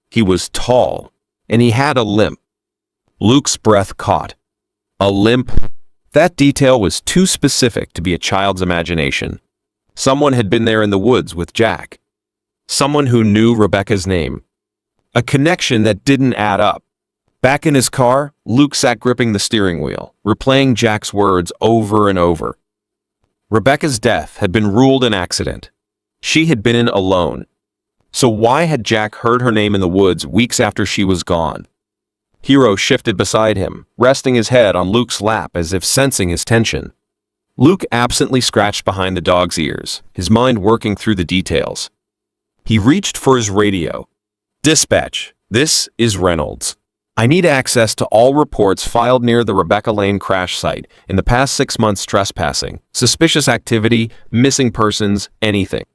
Speaker 1: He was tall, and he had a limp. Luke's breath caught. A limp? That detail was too specific to be a child's imagination. Someone had been there in the woods with Jack. Someone who knew Rebecca's name. A connection that didn't add up. Back in his car, Luke sat gripping the steering wheel, replaying Jack's words over and over. Rebecca's death had been ruled an accident. She had been in alone. So why had Jack heard her name in the woods weeks after she was gone? Hero shifted beside him, resting his head on Luke's lap as if sensing his tension. Luke absently scratched behind the dog's ears, his mind working through the details. He reached for his radio. Dispatch, this is Reynolds. I need access to all reports filed near the Rebecca Lane crash site in the past 6 months: trespassing, suspicious activity, missing persons, anything.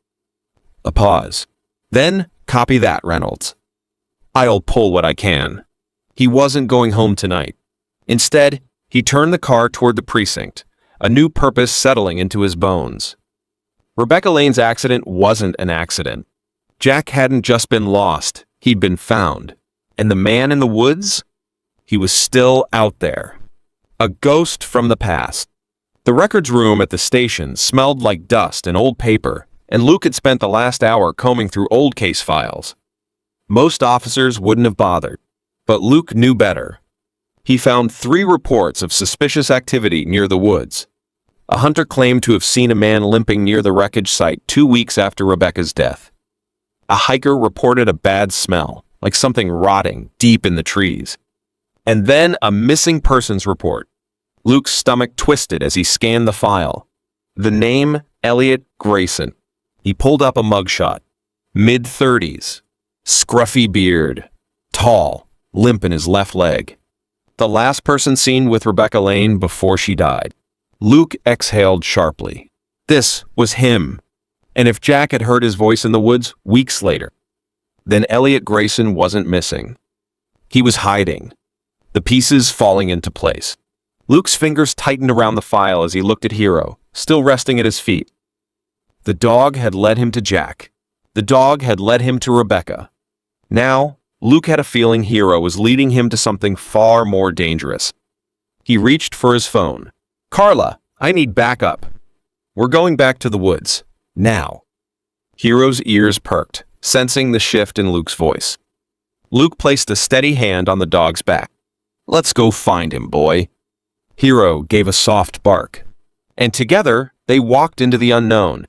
Speaker 1: A pause. Then, copy that, Reynolds. I'll pull what I can. He wasn't going home tonight. Instead, he turned the car toward the precinct, a new purpose settling into his bones. Rebecca Lane's accident wasn't an accident. Jack hadn't just been lost, he'd been found. And the man in the woods? He was still out there. A ghost from the past. The records room at the station smelled like dust and old paper, and Luke had spent the last hour combing through old case files. Most officers wouldn't have bothered. But Luke knew better. He found 3 reports of suspicious activity near the woods. A hunter claimed to have seen a man limping near the wreckage site 2 weeks after Rebecca's death. A hiker reported a bad smell, like something rotting deep in the trees. And then a missing persons report. Luke's stomach twisted as he scanned the file. The name, Elliot Grayson. He pulled up a mugshot. Mid-30s. Scruffy beard. Tall. Limp in his left leg. The last person seen with Rebecca Lane before she died. Luke exhaled sharply. This was him. And if Jack had heard his voice in the woods weeks later, then Elliot Grayson wasn't missing. He was hiding. The pieces falling into place. Luke's fingers tightened around the file as he looked at Hero, still resting at his feet. The dog had led him to Jack. The dog had led him to Rebecca. Now, Luke had a feeling Hero was leading him to something far more dangerous. He reached for his phone. Carla, I need backup. We're going back to the woods. Now. Hero's ears perked, sensing the shift in Luke's voice. Luke placed a steady hand on the dog's back. Let's go find him, boy. Hero gave a soft bark. And together, they walked into the unknown.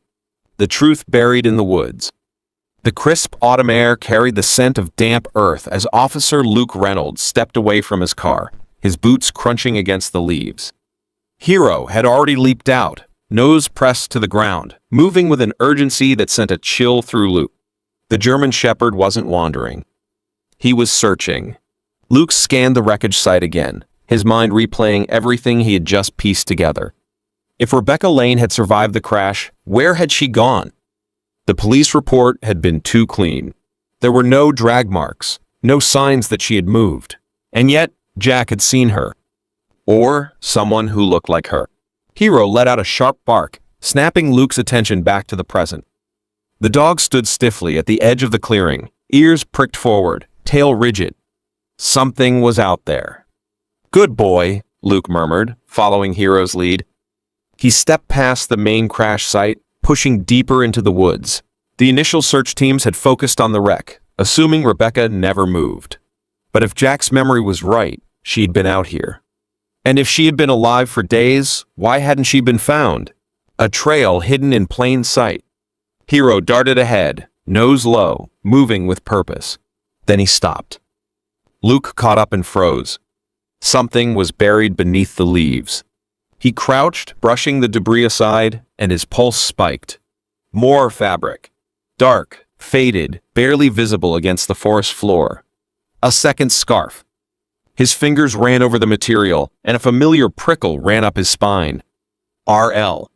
Speaker 1: The truth buried in the woods. The crisp autumn air carried the scent of damp earth as Officer Luke Reynolds stepped away from his car, his boots crunching against the leaves. Hero had already leaped out, nose pressed to the ground, moving with an urgency that sent a chill through Luke. The German Shepherd wasn't wandering. He was searching. Luke scanned the wreckage site again, his mind replaying everything he had just pieced together. If Rebecca Lane had survived the crash, where had she gone? The police report had been too clean. There were no drag marks, no signs that she had moved. And yet, Jack had seen her. Or someone who looked like her. Hero let out a sharp bark, snapping Luke's attention back to the present. The dog stood stiffly at the edge of the clearing, ears pricked forward, tail rigid. Something was out there. Good boy, Luke murmured, following Hero's lead. He stepped past the main crash site, pushing deeper into the woods. The initial search teams had focused on the wreck, assuming Rebecca never moved. But if Jack's memory was right, she'd been out here. And if she had been alive for days, why hadn't she been found? A trail hidden in plain sight. Hero darted ahead, nose low, moving with purpose. Then he stopped. Luke caught up and froze. Something was buried beneath the leaves. He crouched, brushing the debris aside, and his pulse spiked. More fabric. Dark, faded, barely visible against the forest floor. A second scarf. His fingers ran over the material, and a familiar prickle ran up his spine. RL.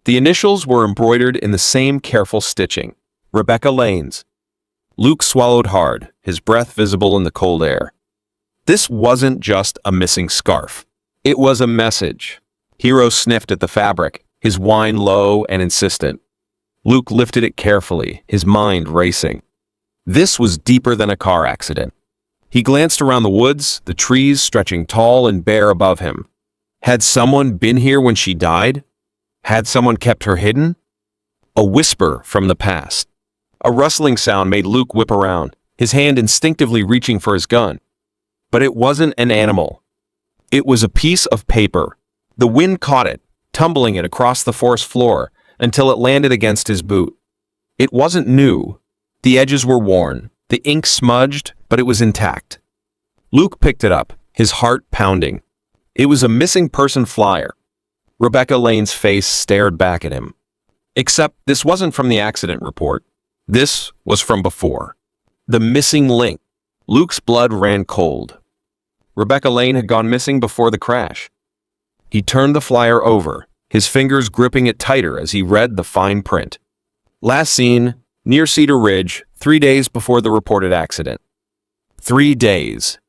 Speaker 1: The initials were embroidered in the same careful stitching. Rebecca Lane's. Luke swallowed hard, his breath visible in the cold air. This wasn't just a missing scarf. It was a message. Hero sniffed at the fabric, his whine low and insistent. Luke lifted it carefully, his mind racing. This was deeper than a car accident. He glanced around the woods, the trees stretching tall and bare above him. Had someone been here when she died? Had someone kept her hidden? A whisper from the past. A rustling sound made Luke whip around, his hand instinctively reaching for his gun. But it wasn't an animal. It was a piece of paper. The wind caught it, tumbling it across the forest floor until it landed against his boot. It wasn't new. The edges were worn, the ink smudged, but it was intact. Luke picked it up, his heart pounding. It was a missing person flyer. Rebecca Lane's face stared back at him. Except this wasn't from the accident report. This was from before. The missing link. Luke's blood ran cold. Rebecca Lane had gone missing before the crash. He turned the flyer over, his fingers gripping it tighter as he read the fine print. Last seen, near Cedar Ridge, 3 days before the reported accident. 3 days.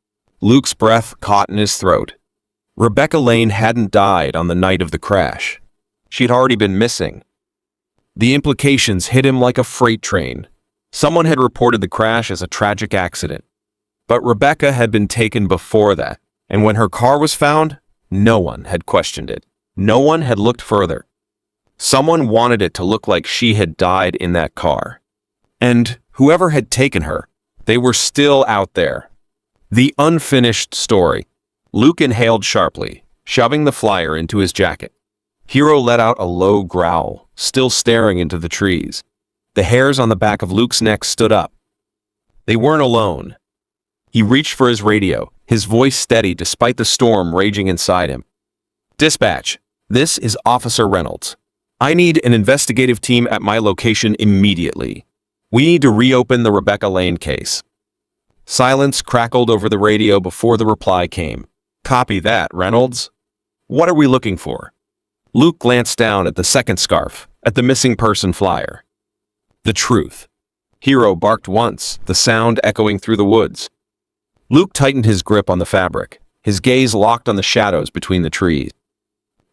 Speaker 1: Luke's breath caught in his throat. Rebecca Lane hadn't died on the night of the crash. She'd already been missing. The implications hit him like a freight train. Someone had reported the crash as a tragic accident. But Rebecca had been taken before that, and when her car was found, no one had questioned it. No one had looked further. Someone wanted it to look like she had died in that car. And whoever had taken her, they were still out there. The unfinished story. Luke inhaled sharply, shoving the flyer into his jacket. Hero let out a low growl, still staring into the trees. The hairs on the back of Luke's neck stood up. They weren't alone. He reached for his radio, his voice steady despite the storm raging inside him. Dispatch, this is Officer Reynolds. I need an investigative team at my location immediately. We need to reopen the Rebecca Lane case. Silence crackled over the radio before the reply came. Copy that, Reynolds. What are we looking for? Luke glanced down at the second scarf, at the missing person flyer. The truth. Hero barked once, the sound echoing through the woods. Luke tightened his grip on the fabric, his gaze locked on the shadows between the trees.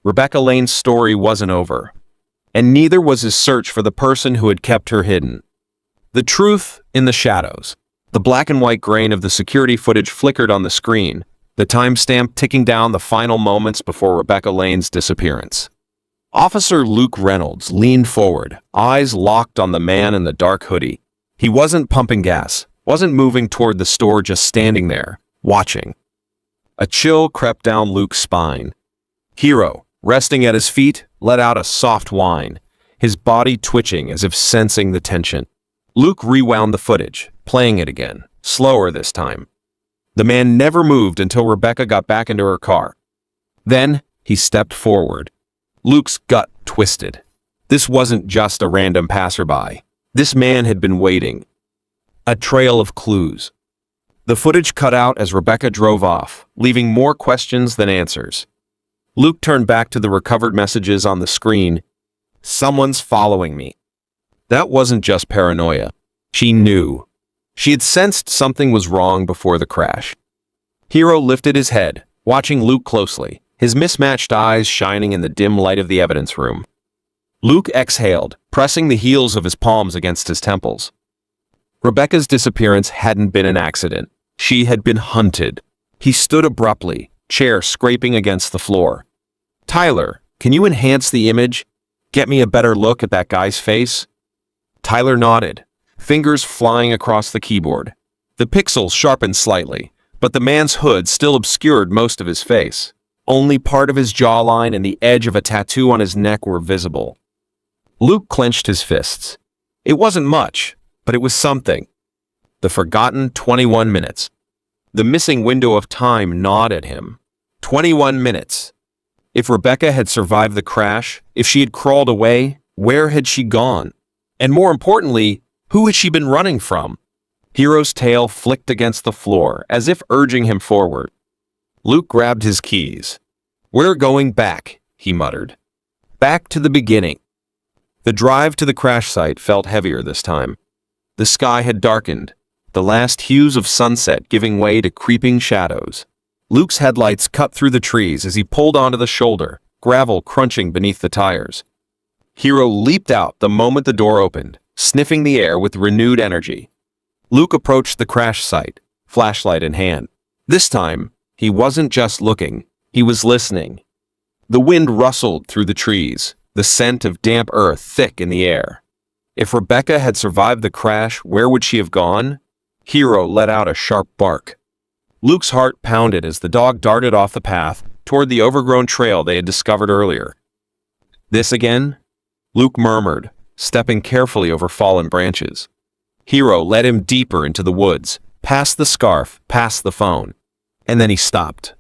Speaker 1: Rebecca Lane's story wasn't over, and neither was his search for the person who had kept her hidden. The truth in the shadows. The black and white grain of the security footage flickered on the screen, the timestamp ticking down the final moments before Rebecca Lane's disappearance. Officer Luke Reynolds leaned forward, eyes locked on the man in the dark hoodie. He wasn't pumping gas, wasn't moving toward the store, just standing there, watching. A chill crept down Luke's spine. Hero, resting at his feet, let out a soft whine, his body twitching as if sensing the tension. Luke rewound the footage, playing it again, slower this time. The man never moved until Rebecca got back into her car. Then, he stepped forward. Luke's gut twisted. This wasn't just a random passerby. This man had been waiting. A trail of clues. The footage cut out as Rebecca drove off, leaving more questions than answers. Luke turned back to the recovered messages on the screen. Someone's following me. That wasn't just paranoia. She knew. She had sensed something was wrong before the crash. Hero lifted his head, watching Luke closely, his mismatched eyes shining in the dim light of the evidence room. Luke exhaled, pressing the heels of his palms against his temples. Rebecca's disappearance hadn't been an accident. She had been hunted. He stood abruptly, chair scraping against the floor. Tyler, can you enhance the image? Get me a better look at that guy's face? Tyler nodded, fingers flying across the keyboard. The pixels sharpened slightly, but the man's hood still obscured most of his face. Only part of his jawline and the edge of a tattoo on his neck were visible. Luke clenched his fists. It wasn't much, but it was something. The forgotten 21 minutes. The missing window of time gnawed at him. 21 minutes. If Rebecca had survived the crash, if she had crawled away, where had she gone? And more importantly, who had she been running from? Hero's tail flicked against the floor, as if urging him forward. Luke grabbed his keys. "We're going back," he muttered. Back to the beginning. The drive to the crash site felt heavier this time. The sky had darkened, the last hues of sunset giving way to creeping shadows. Luke's headlights cut through the trees as he pulled onto the shoulder, gravel crunching beneath the tires. Hero leaped out the moment the door opened, sniffing the air with renewed energy. Luke approached the crash site, flashlight in hand. This time, he wasn't just looking, he was listening. The wind rustled through the trees, the scent of damp earth thick in the air. If Rebecca had survived the crash, where would she have gone? Hero let out a sharp bark. Luke's heart pounded as the dog darted off the path toward the overgrown trail they had discovered earlier. "This again?" Luke murmured, stepping carefully over fallen branches. Hero led him deeper into the woods, past the scarf, past the phone. And then he stopped.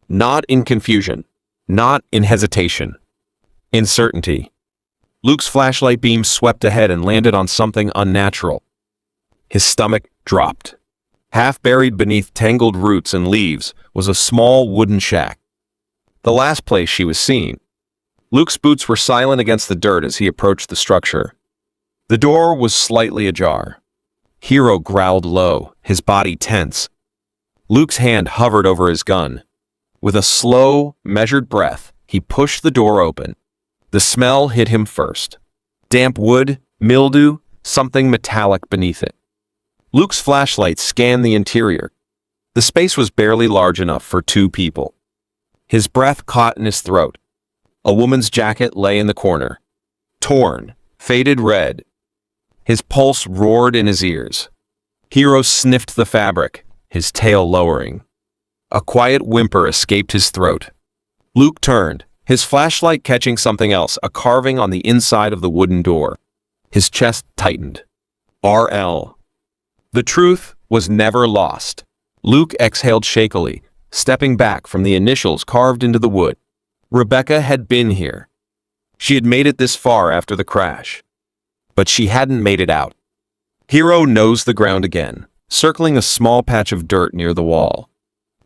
Speaker 1: Not in confusion, not in hesitation. In certainty. Luke's flashlight beam swept ahead and landed on something unnatural. His stomach dropped. Half buried beneath tangled roots and leaves was a small wooden shack. The last place she was seen. Luke's boots were silent against the dirt as he approached the structure. The door was slightly ajar. Hero growled low, his body tense. Luke's hand hovered over his gun. With a slow, measured breath, he pushed the door open. The smell hit him first. Damp wood, mildew, something metallic beneath it. Luke's flashlight scanned the interior. The space was barely large enough for two people. His breath caught in his throat. A woman's jacket lay in the corner. Torn, faded red. His pulse roared in his ears. Hero sniffed the fabric, his tail lowering. A quiet whimper escaped his throat. Luke turned, his flashlight catching something else, a carving on the inside of the wooden door. His chest tightened. RL. The truth was never lost. Luke exhaled shakily, stepping back from the initials carved into the wood. Rebecca had been here. She had made it this far after the crash. But she hadn't made it out. Hero nosed the ground again, circling a small patch of dirt near the wall.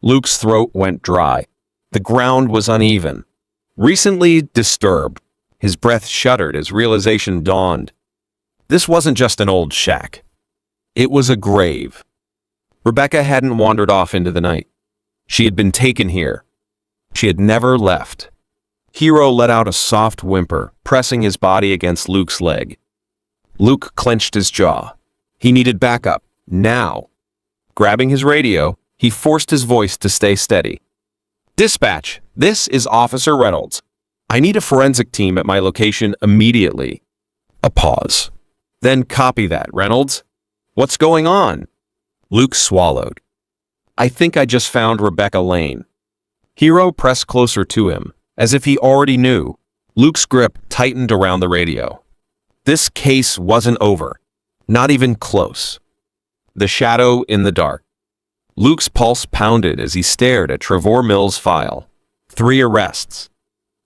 Speaker 1: Luke's throat went dry. The ground was uneven, recently disturbed. His breath shuddered as realization dawned. This wasn't just an old shack. It was a grave. Rebecca hadn't wandered off into the night. She had been taken here. She had never left. Hero let out a soft whimper, pressing his body against Luke's leg. Luke clenched his jaw. He needed backup, now. Grabbing his radio, he forced his voice to stay steady. "Dispatch, this is Officer Reynolds. I need a forensic team at my location immediately." A pause. "Then copy that, Reynolds. What's going on?" Luke swallowed. "I think I just found Rebecca Lane." Hero pressed closer to him, as if he already knew. Luke's grip tightened around the radio. This case wasn't over. Not even close. The shadow in the dark. Luke's pulse pounded as he stared at Trevor Mills' file. 3 arrests.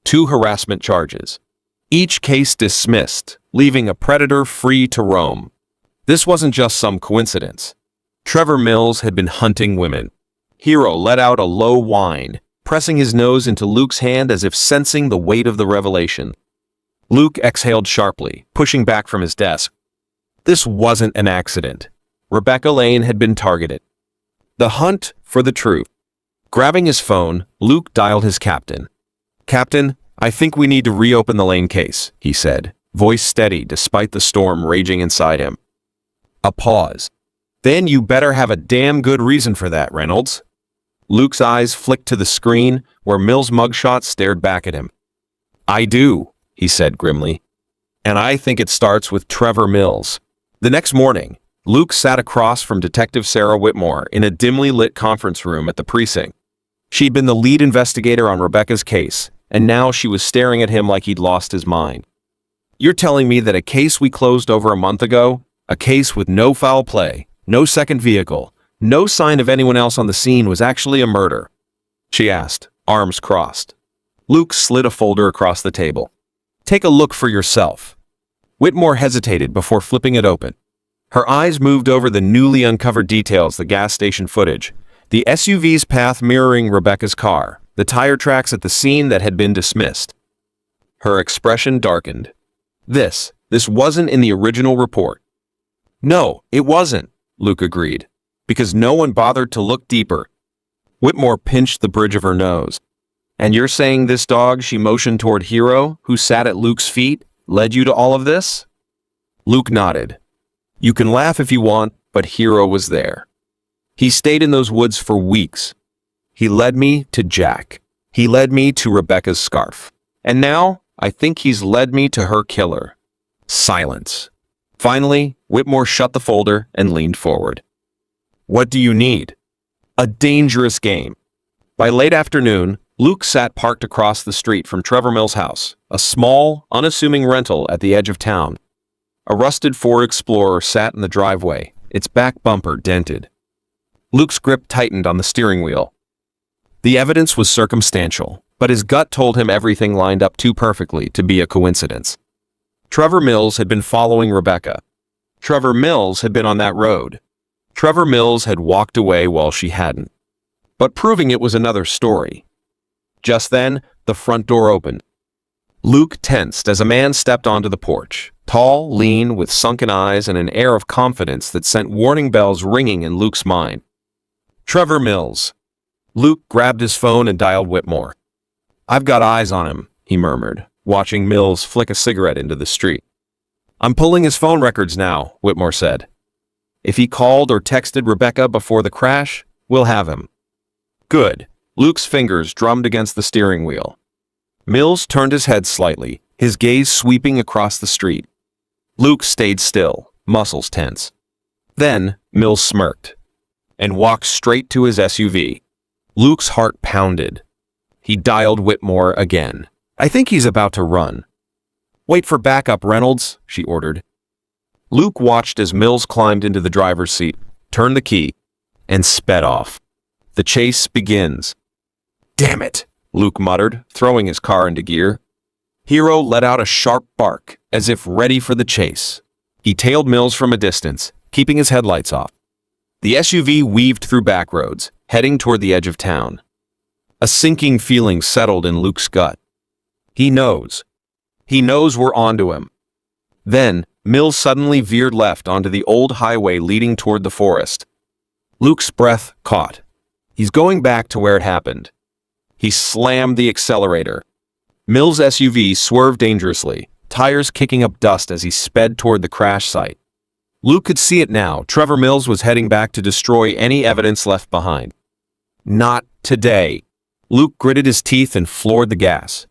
Speaker 1: 2 harassment charges. Each case dismissed, leaving a predator free to roam. This wasn't just some coincidence. Trevor Mills had been hunting women. Hero let out a low whine, pressing his nose into Luke's hand as if sensing the weight of the revelation. Luke exhaled sharply, pushing back from his desk. This wasn't an accident. Rebecca Lane had been targeted. The hunt for the truth. Grabbing his phone, Luke dialed his captain. "Captain, I think we need to reopen the Lane case," he said, voice steady despite the storm raging inside him. A pause. "Then you better have a damn good reason for that, Reynolds." Luke's eyes flicked to the screen where Mills' mugshot stared back at him. "I do," he said grimly. "And I think it starts with Trevor Mills." The next morning, Luke sat across from Detective Sarah Whitmore in a dimly lit conference room at the precinct. She'd been the lead investigator on Rebecca's case, and now she was staring at him like he'd lost his mind. "You're telling me that a case we closed over a month ago, a case with no foul play, no second vehicle, no sign of anyone else on the scene was actually a murder?" she asked, arms crossed. Luke slid a folder across the table. "Take a look for yourself." Whitmore hesitated before flipping it open. Her eyes moved over the newly uncovered details, the gas station footage, the SUV's path mirroring Rebecca's car, the tire tracks at the scene that had been dismissed. Her expression darkened. This wasn't in the original report. "No, it wasn't," Luke agreed, "because no one bothered to look deeper." Whitmore pinched the bridge of her nose. "And you're saying this dog," she motioned toward Hero, who sat at Luke's feet, "led you to all of this?" Luke nodded. "You can laugh if you want, but Hero was there. He stayed in those woods for weeks. He led me to Jack. He led me to Rebecca's scarf. And now, I think he's led me to her killer." Silence. Finally, Whitmore shut the folder and leaned forward. "What do you need?" "A dangerous game." By late afternoon, Luke sat parked across the street from Trevor Mill's house, a small, unassuming rental at the edge of town. A rusted Ford Explorer sat in the driveway, its back bumper dented. Luke's grip tightened on the steering wheel. The evidence was circumstantial, but his gut told him everything lined up too perfectly to be a coincidence. Trevor Mills had been following Rebecca. Trevor Mills had been on that road. Trevor Mills had walked away while she hadn't. But proving it was another story. Just then, the front door opened. Luke tensed as a man stepped onto the porch, tall, lean, with sunken eyes and an air of confidence that sent warning bells ringing in Luke's mind. "Trevor Mills." Luke grabbed his phone and dialed Whitmore. "I've got eyes on him," he murmured, watching Mills flick a cigarette into the street. "I'm pulling his phone records now," Whitmore said. "If he called or texted Rebecca before the crash, we'll have him." "Good." Luke's fingers drummed against the steering wheel. Mills turned his head slightly, his gaze sweeping across the street. Luke stayed still, muscles tense. Then, Mills smirked and walked straight to his SUV. Luke's heart pounded. He dialed Whitmore again. "I think he's about to run." "Wait for backup, Reynolds," she ordered. Luke watched as Mills climbed into the driver's seat, turned the key, and sped off. "The chase begins." "Damn it," Luke muttered, throwing his car into gear. Hero let out a sharp bark, as if ready for the chase. He tailed Mills from a distance, keeping his headlights off. The SUV weaved through back roads, heading toward the edge of town. A sinking feeling settled in Luke's gut. He knows. He knows we're onto him. Then, Mills suddenly veered left onto the old highway leading toward the forest. Luke's breath caught. He's going back to where it happened. He slammed the accelerator. Mills' SUV swerved dangerously, tires kicking up dust as he sped toward the crash site. Luke could see it now. Trevor Mills was heading back to destroy any evidence left behind. Not today. Luke gritted his teeth and floored the gas.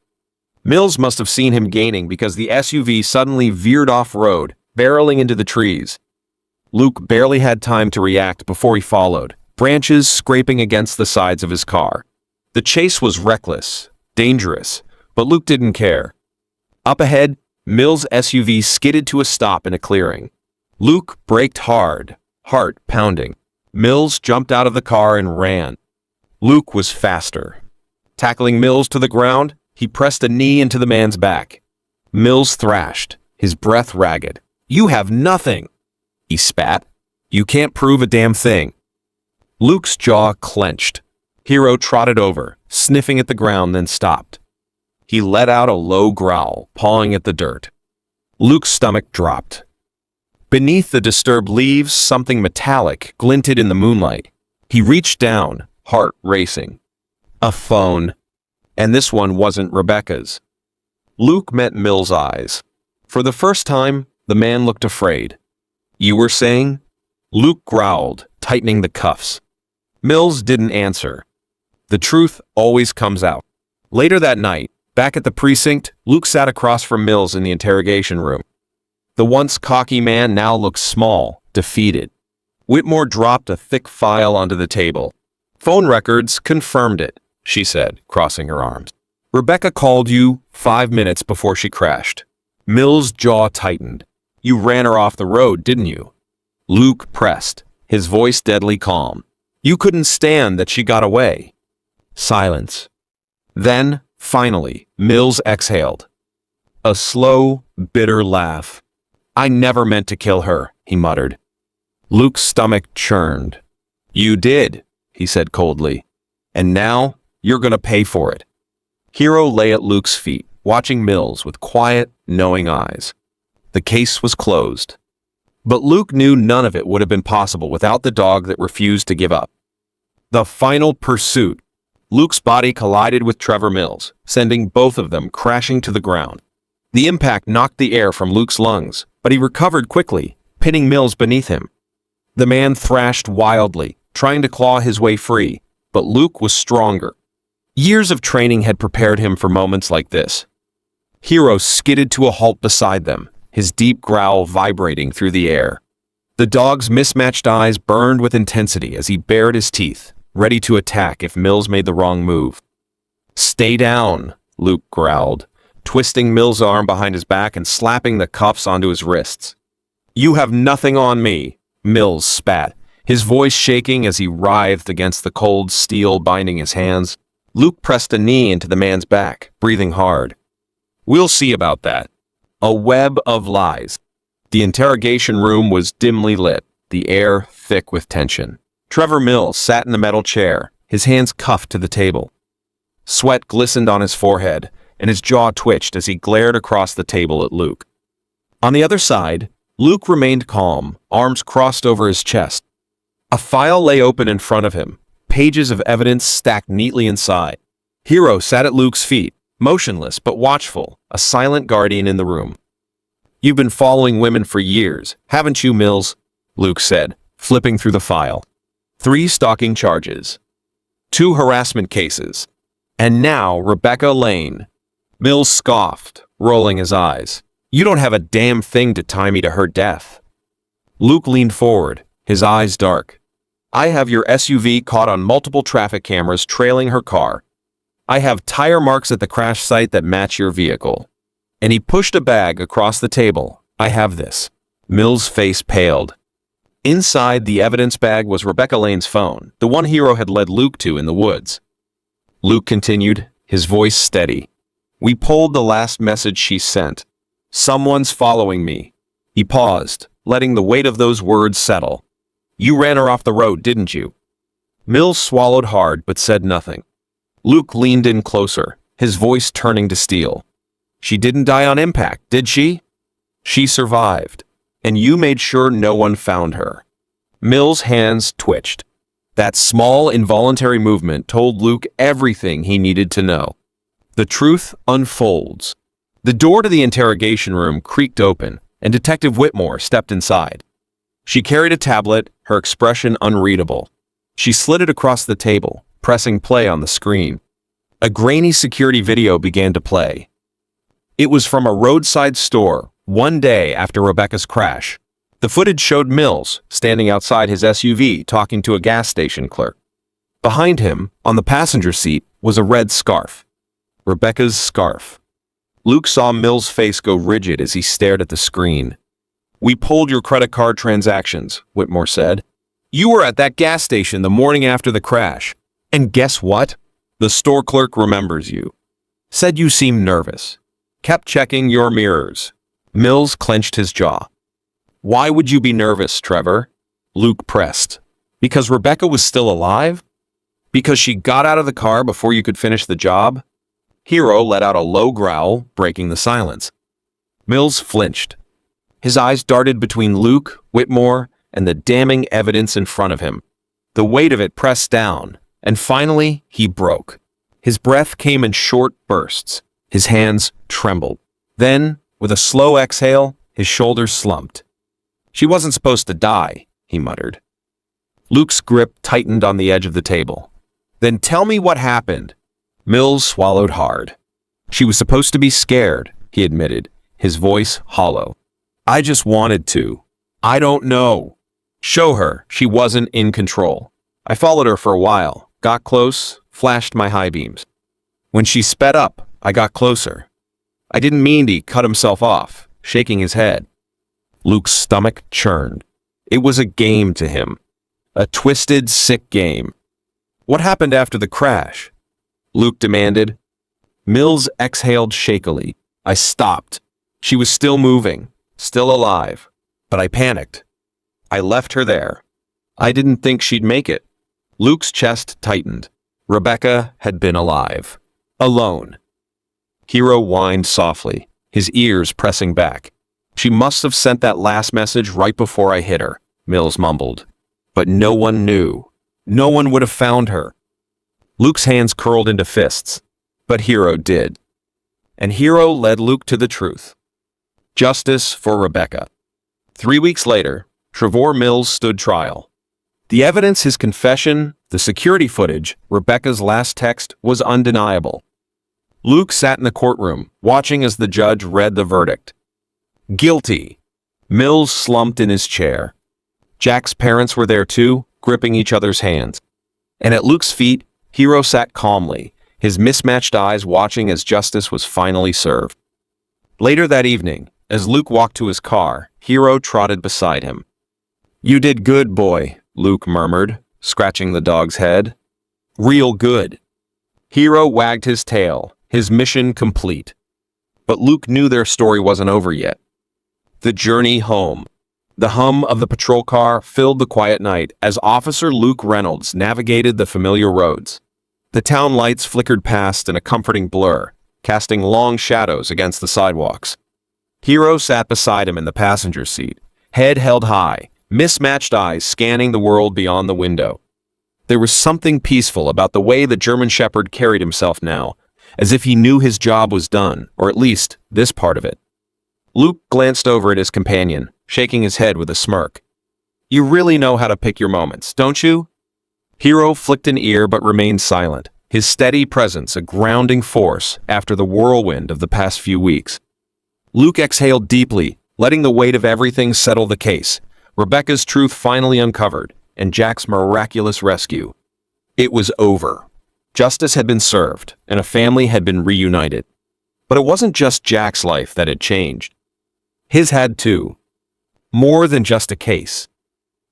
Speaker 1: Mills must have seen him gaining because the SUV suddenly veered off-road, barreling into the trees. Luke barely had time to react before he followed, branches scraping against the sides of his car. The chase was reckless, dangerous, but Luke didn't care. Up ahead, Mills' SUV skidded to a stop in a clearing. Luke braked hard, heart pounding. Mills jumped out of the car and ran. Luke was faster. Tackling Mills to the ground, he pressed a knee into the man's back. Mills thrashed, his breath ragged. "You have nothing," he spat. "You can't prove a damn thing." Luke's jaw clenched. Hero trotted over, sniffing at the ground, then stopped. He let out a low growl, pawing at the dirt. Luke's stomach dropped. Beneath the disturbed leaves, something metallic glinted in the moonlight. He reached down, heart racing. A phone. And this one wasn't Rebecca's. Luke met Mills' eyes. For the first time, the man looked afraid. "You were saying?" Luke growled, tightening the cuffs. Mills didn't answer. The truth always comes out. Later that night, back at the precinct, Luke sat across from Mills in the interrogation room. The once cocky man now looked small, defeated. Whitmore dropped a thick file onto the table. "Phone records confirmed it," she said, crossing her arms. "Rebecca called you 5 minutes before she crashed." Mills' jaw tightened. "You ran her off the road, didn't you?" Luke pressed, his voice deadly calm. "You couldn't stand that she got away." Silence. Then, finally, Mills exhaled. A slow, bitter laugh. "I never meant to kill her," he muttered. Luke's stomach churned. "You did," he said coldly. "And now, you're gonna pay for it." Hero lay at Luke's feet, watching Mills with quiet, knowing eyes. The case was closed. But Luke knew none of it would have been possible without the dog that refused to give up. The final pursuit. Luke's body collided with Trevor Mills, sending both of them crashing to the ground. The impact knocked the air from Luke's lungs, but he recovered quickly, pinning Mills beneath him. The man thrashed wildly, trying to claw his way free, but Luke was stronger. Years of training had prepared him for moments like this. Hero skidded to a halt beside them, his deep growl vibrating through the air. The dog's mismatched eyes burned with intensity as he bared his teeth, ready to attack if Mills made the wrong move. "Stay down," Luke growled, twisting Mills' arm behind his back and slapping the cuffs onto his wrists. "You have nothing on me," Mills spat, his voice shaking as he writhed against the cold steel binding his hands. Luke pressed a knee into the man's back, breathing hard. "We'll see about that." A web of lies. The interrogation room was dimly lit, the air thick with tension. Trevor Mills sat in the metal chair, his hands cuffed to the table. Sweat glistened on his forehead, and his jaw twitched as he glared across the table at Luke. On the other side, Luke remained calm, arms crossed over his chest. A file lay open in front of him, pages of evidence stacked neatly inside. Hero sat at Luke's feet, motionless but watchful, a silent guardian in the room. "You've been following women for years, haven't you, Mills?" Luke said, flipping through the file. 3 stalking charges. 2 harassment cases. And now Rebecca Lane. Mills scoffed, rolling his eyes. "You don't have a damn thing to tie me to her death." Luke leaned forward, his eyes dark. "I have your SUV caught on multiple traffic cameras trailing her car. I have tire marks at the crash site that match your vehicle." And he pushed a bag across the table. "I have this." Mills' face paled. Inside the evidence bag was Rebecca Lane's phone, the one Hero had led Luke to in the woods. Luke continued, his voice steady. "We pulled the last message she sent. Someone's following me." He paused, letting the weight of those words settle. "You ran her off the road, didn't you?" Mills swallowed hard but said nothing. Luke leaned in closer, his voice turning to steel. "She didn't die on impact, did she?" "She survived, and you made sure no one found her." Mills' hands twitched. That small, involuntary movement told Luke everything he needed to know. The truth unfolds. The door to the interrogation room creaked open, and Detective Whitmore stepped inside. She carried a tablet, her expression unreadable. She slid it across the table, pressing play on the screen. A grainy security video began to play. It was from a roadside store, one day after Rebecca's crash. The footage showed Mills standing outside his SUV talking to a gas station clerk. Behind him, on the passenger seat, was a red scarf. Rebecca's scarf. Luke saw Mills' face go rigid as he stared at the screen. "We pulled your credit card transactions," Whitmore said. "You were at that gas station the morning after the crash. And guess what? The store clerk remembers you. Said you seemed nervous. Kept checking your mirrors." Mills clenched his jaw. "Why would you be nervous, Trevor?" Luke pressed. "Because Rebecca was still alive? Because she got out of the car before you could finish the job?" Hero let out a low growl, breaking the silence. Mills flinched. His eyes darted between Luke, Whitmore, and the damning evidence in front of him. The weight of it pressed down, and finally he broke. His breath came in short bursts. His hands trembled. Then, with a slow exhale, his shoulders slumped. "She wasn't supposed to die," he muttered. Luke's grip tightened on the edge of the table. "Then tell me what happened." Mills swallowed hard. "She was supposed to be scared," he admitted, his voice hollow. "I just wanted to." "I don't know." Show her she wasn't in control. I followed her for a while, got close, flashed my high beams. When she sped up, I got closer. I didn't mean to cut himself off, shaking his head. Luke's stomach churned. It was a game to him. A twisted, sick game. What happened after the crash? Luke demanded. Mills exhaled shakily. I stopped. She was still moving, still alive, but I panicked. I left her there. I didn't think she'd make it. Luke's chest tightened. Rebecca had been alive. Alone. Hero whined softly, his ears pressing back. She must have sent that last message right before I hit her, Mills mumbled. But no one knew. No one would have found her. Luke's hands curled into fists, but Hero did. And Hero led Luke to the truth. Justice for Rebecca. 3 weeks later, Trevor Mills stood trial. The evidence, his confession, the security footage, Rebecca's last text was undeniable. Luke sat in the courtroom, watching as the judge read the verdict. Guilty. Mills slumped in his chair. Jack's parents were there too, gripping each other's hands. And at Luke's feet, Hero sat calmly, his mismatched eyes watching as justice was finally served. Later that evening, as Luke walked to his car, Hero trotted beside him. You did good, boy, Luke murmured, scratching the dog's head. Real good. Hero wagged his tail, his mission complete. But Luke knew their story wasn't over yet. The journey home. The hum of the patrol car filled the quiet night as Officer Luke Reynolds navigated the familiar roads. The town lights flickered past in a comforting blur, casting long shadows against the sidewalks. Hero sat beside him in the passenger seat, head held high, mismatched eyes scanning the world beyond the window. There was something peaceful about the way the German Shepherd carried himself now, as if he knew his job was done, or at least this part of it. Luke glanced over at his companion, shaking his head with a smirk. You really know how to pick your moments, don't you? Hero flicked an ear but remained silent, his steady presence a grounding force after the whirlwind of the past few weeks. Luke exhaled deeply, letting the weight of everything settle the case. Rebecca's truth finally uncovered, and Jack's miraculous rescue. It was over. Justice had been served, and a family had been reunited. But it wasn't just Jack's life that had changed. His had too. More than just a case.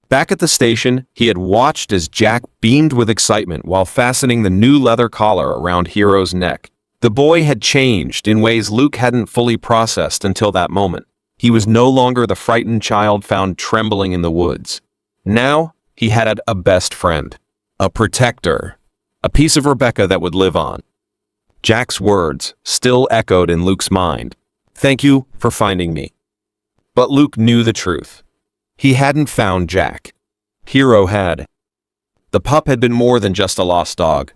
Speaker 1: Back at the station, he had watched as Jack beamed with excitement while fastening the new leather collar around Hero's neck. The boy had changed in ways Luke hadn't fully processed until that moment. He was no longer the frightened child found trembling in the woods. Now, he had a best friend. A protector. A piece of Rebecca that would live on. Jack's words still echoed in Luke's mind. Thank you for finding me. But Luke knew the truth. He hadn't found Jack. Hero had. The pup had been more than just a lost dog.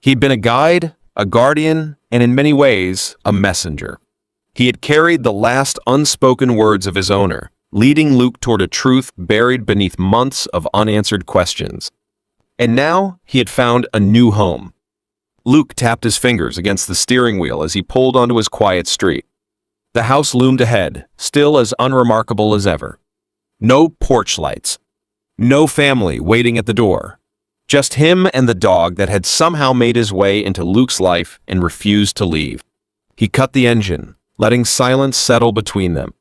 Speaker 1: He'd been a guide, a guardian, and in many ways, a messenger. He had carried the last unspoken words of his owner, leading Luke toward a truth buried beneath months of unanswered questions. And now he had found a new home. Luke tapped his fingers against the steering wheel as he pulled onto his quiet street. The house loomed ahead, still as unremarkable as ever. No porch lights. No family waiting at the door. Just him and the dog that had somehow made his way into Luke's life and refused to leave. He cut the engine, letting silence settle between them.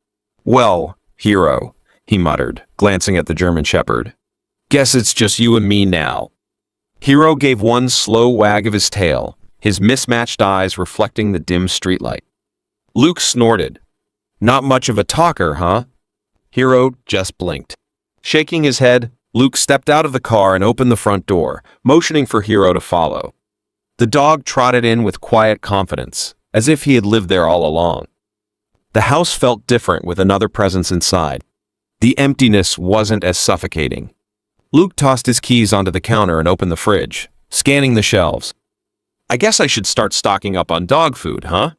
Speaker 1: Well, Hero, he muttered, glancing at the German Shepherd. Guess it's just you and me now. Hero gave one slow wag of his tail, his mismatched eyes reflecting the dim streetlight. Luke snorted. Not much of a talker, huh? Hero just blinked. Shaking his head, Luke stepped out of the car and opened the front door, motioning for Hero to follow. The dog trotted in with quiet confidence, as if he had lived there all along. The house felt different with another presence inside. The emptiness wasn't as suffocating. Luke tossed his keys onto the counter and opened the fridge, scanning the shelves. I guess I should start stocking up on dog food, huh?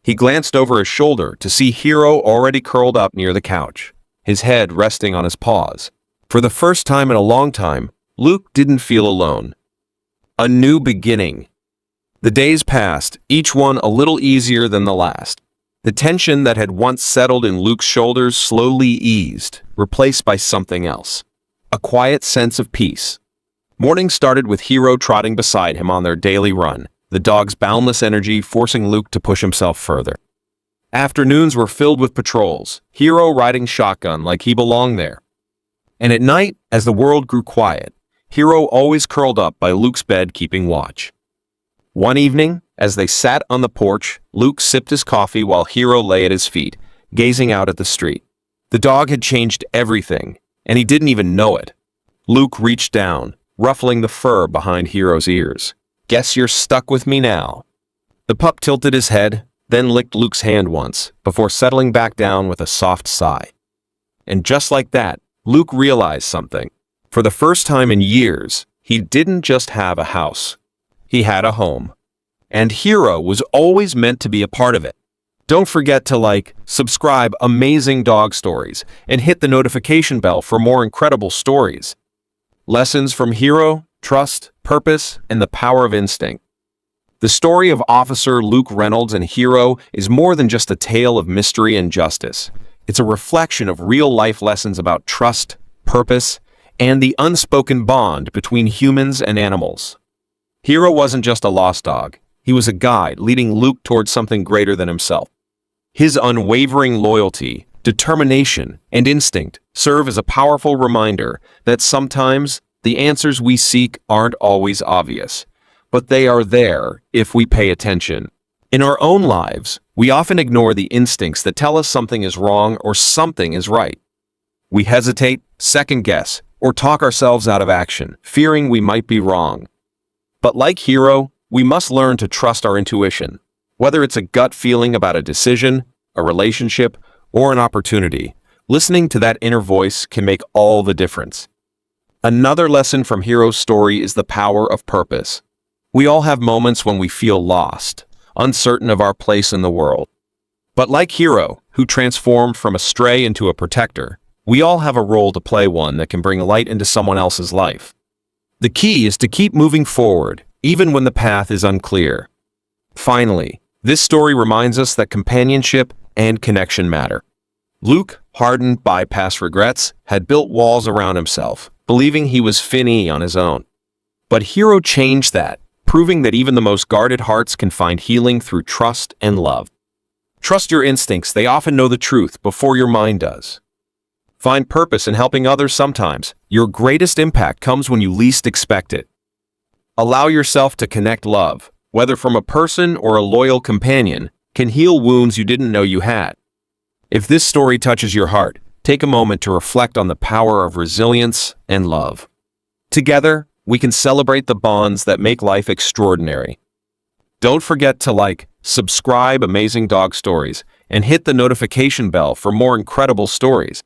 Speaker 1: He glanced over his shoulder to see Hero already curled up near the couch, his head resting on his paws. For the first time in a long time, Luke didn't feel alone. A new beginning. The days passed, each one a little easier than the last. The tension that had once settled in Luke's shoulders slowly eased, replaced by something else. a quiet sense of peace. Morning started with Hero trotting beside him on their daily run, the dog's boundless energy forcing Luke to push himself further. Afternoons were filled with patrols, Hero riding shotgun like he belonged there. And at night, as the world grew quiet, Hero always curled up by Luke's bed keeping watch. One evening, as they sat on the porch, Luke sipped his coffee while Hero lay at his feet, gazing out at the street. The dog had changed everything, and he didn't even know it. Luke reached down, ruffling the fur behind Hero's ears. "Guess you're stuck with me now." The pup tilted his head, then licked Luke's hand once, before settling back down with a soft sigh. And just like that, Luke realized something. For the first time in years, he didn't just have a house. He had a home. And Hero was always meant to be a part of it. Don't forget to like, subscribe Amazing Dog Stories, and hit the notification bell for more incredible stories. Lessons from Hero, trust, purpose, and the power of instinct. The story of Officer Luke Reynolds and Hero is more than just a tale of mystery and justice. It's a reflection of real-life lessons about trust, purpose, and the unspoken bond between humans and animals. Hero wasn't just a lost dog. He was a guide leading Luke towards something greater than himself. His unwavering loyalty, determination, and instinct serve as a powerful reminder that sometimes the answers we seek aren't always obvious, but they are there if we pay attention. In our own lives, we often ignore the instincts that tell us something is wrong or something is right. We hesitate, second-guess, or talk ourselves out of action, fearing we might be wrong. But like Hero, we must learn to trust our intuition. Whether it's a gut feeling about a decision, a relationship, or an opportunity, listening to that inner voice can make all the difference. Another lesson from Hero's story is the power of purpose. We all have moments when we feel lost, uncertain of our place in the world. But like Hero, who transformed from a stray into a protector, we all have a role to play, one that can bring light into someone else's life. The key is to keep moving forward, even when the path is unclear. Finally, this story reminds us that companionship and connection matter. Luke, hardened by past regrets, had built walls around himself, believing he was finny on his own. But Hero changed that, proving that even the most guarded hearts can find healing through trust and love. Trust your instincts, they often know the truth before your mind does. Find purpose in helping others sometimes. Your greatest impact comes when you least expect it. Allow yourself to connect. Love, whether from a person or a loyal companion, can heal wounds you didn't know you had. If this story touches your heart, take a moment to reflect on the power of resilience and love. Together, we can celebrate the bonds that make life extraordinary. Don't forget to like, subscribe Amazing Dog Stories, and hit the notification bell for more incredible stories.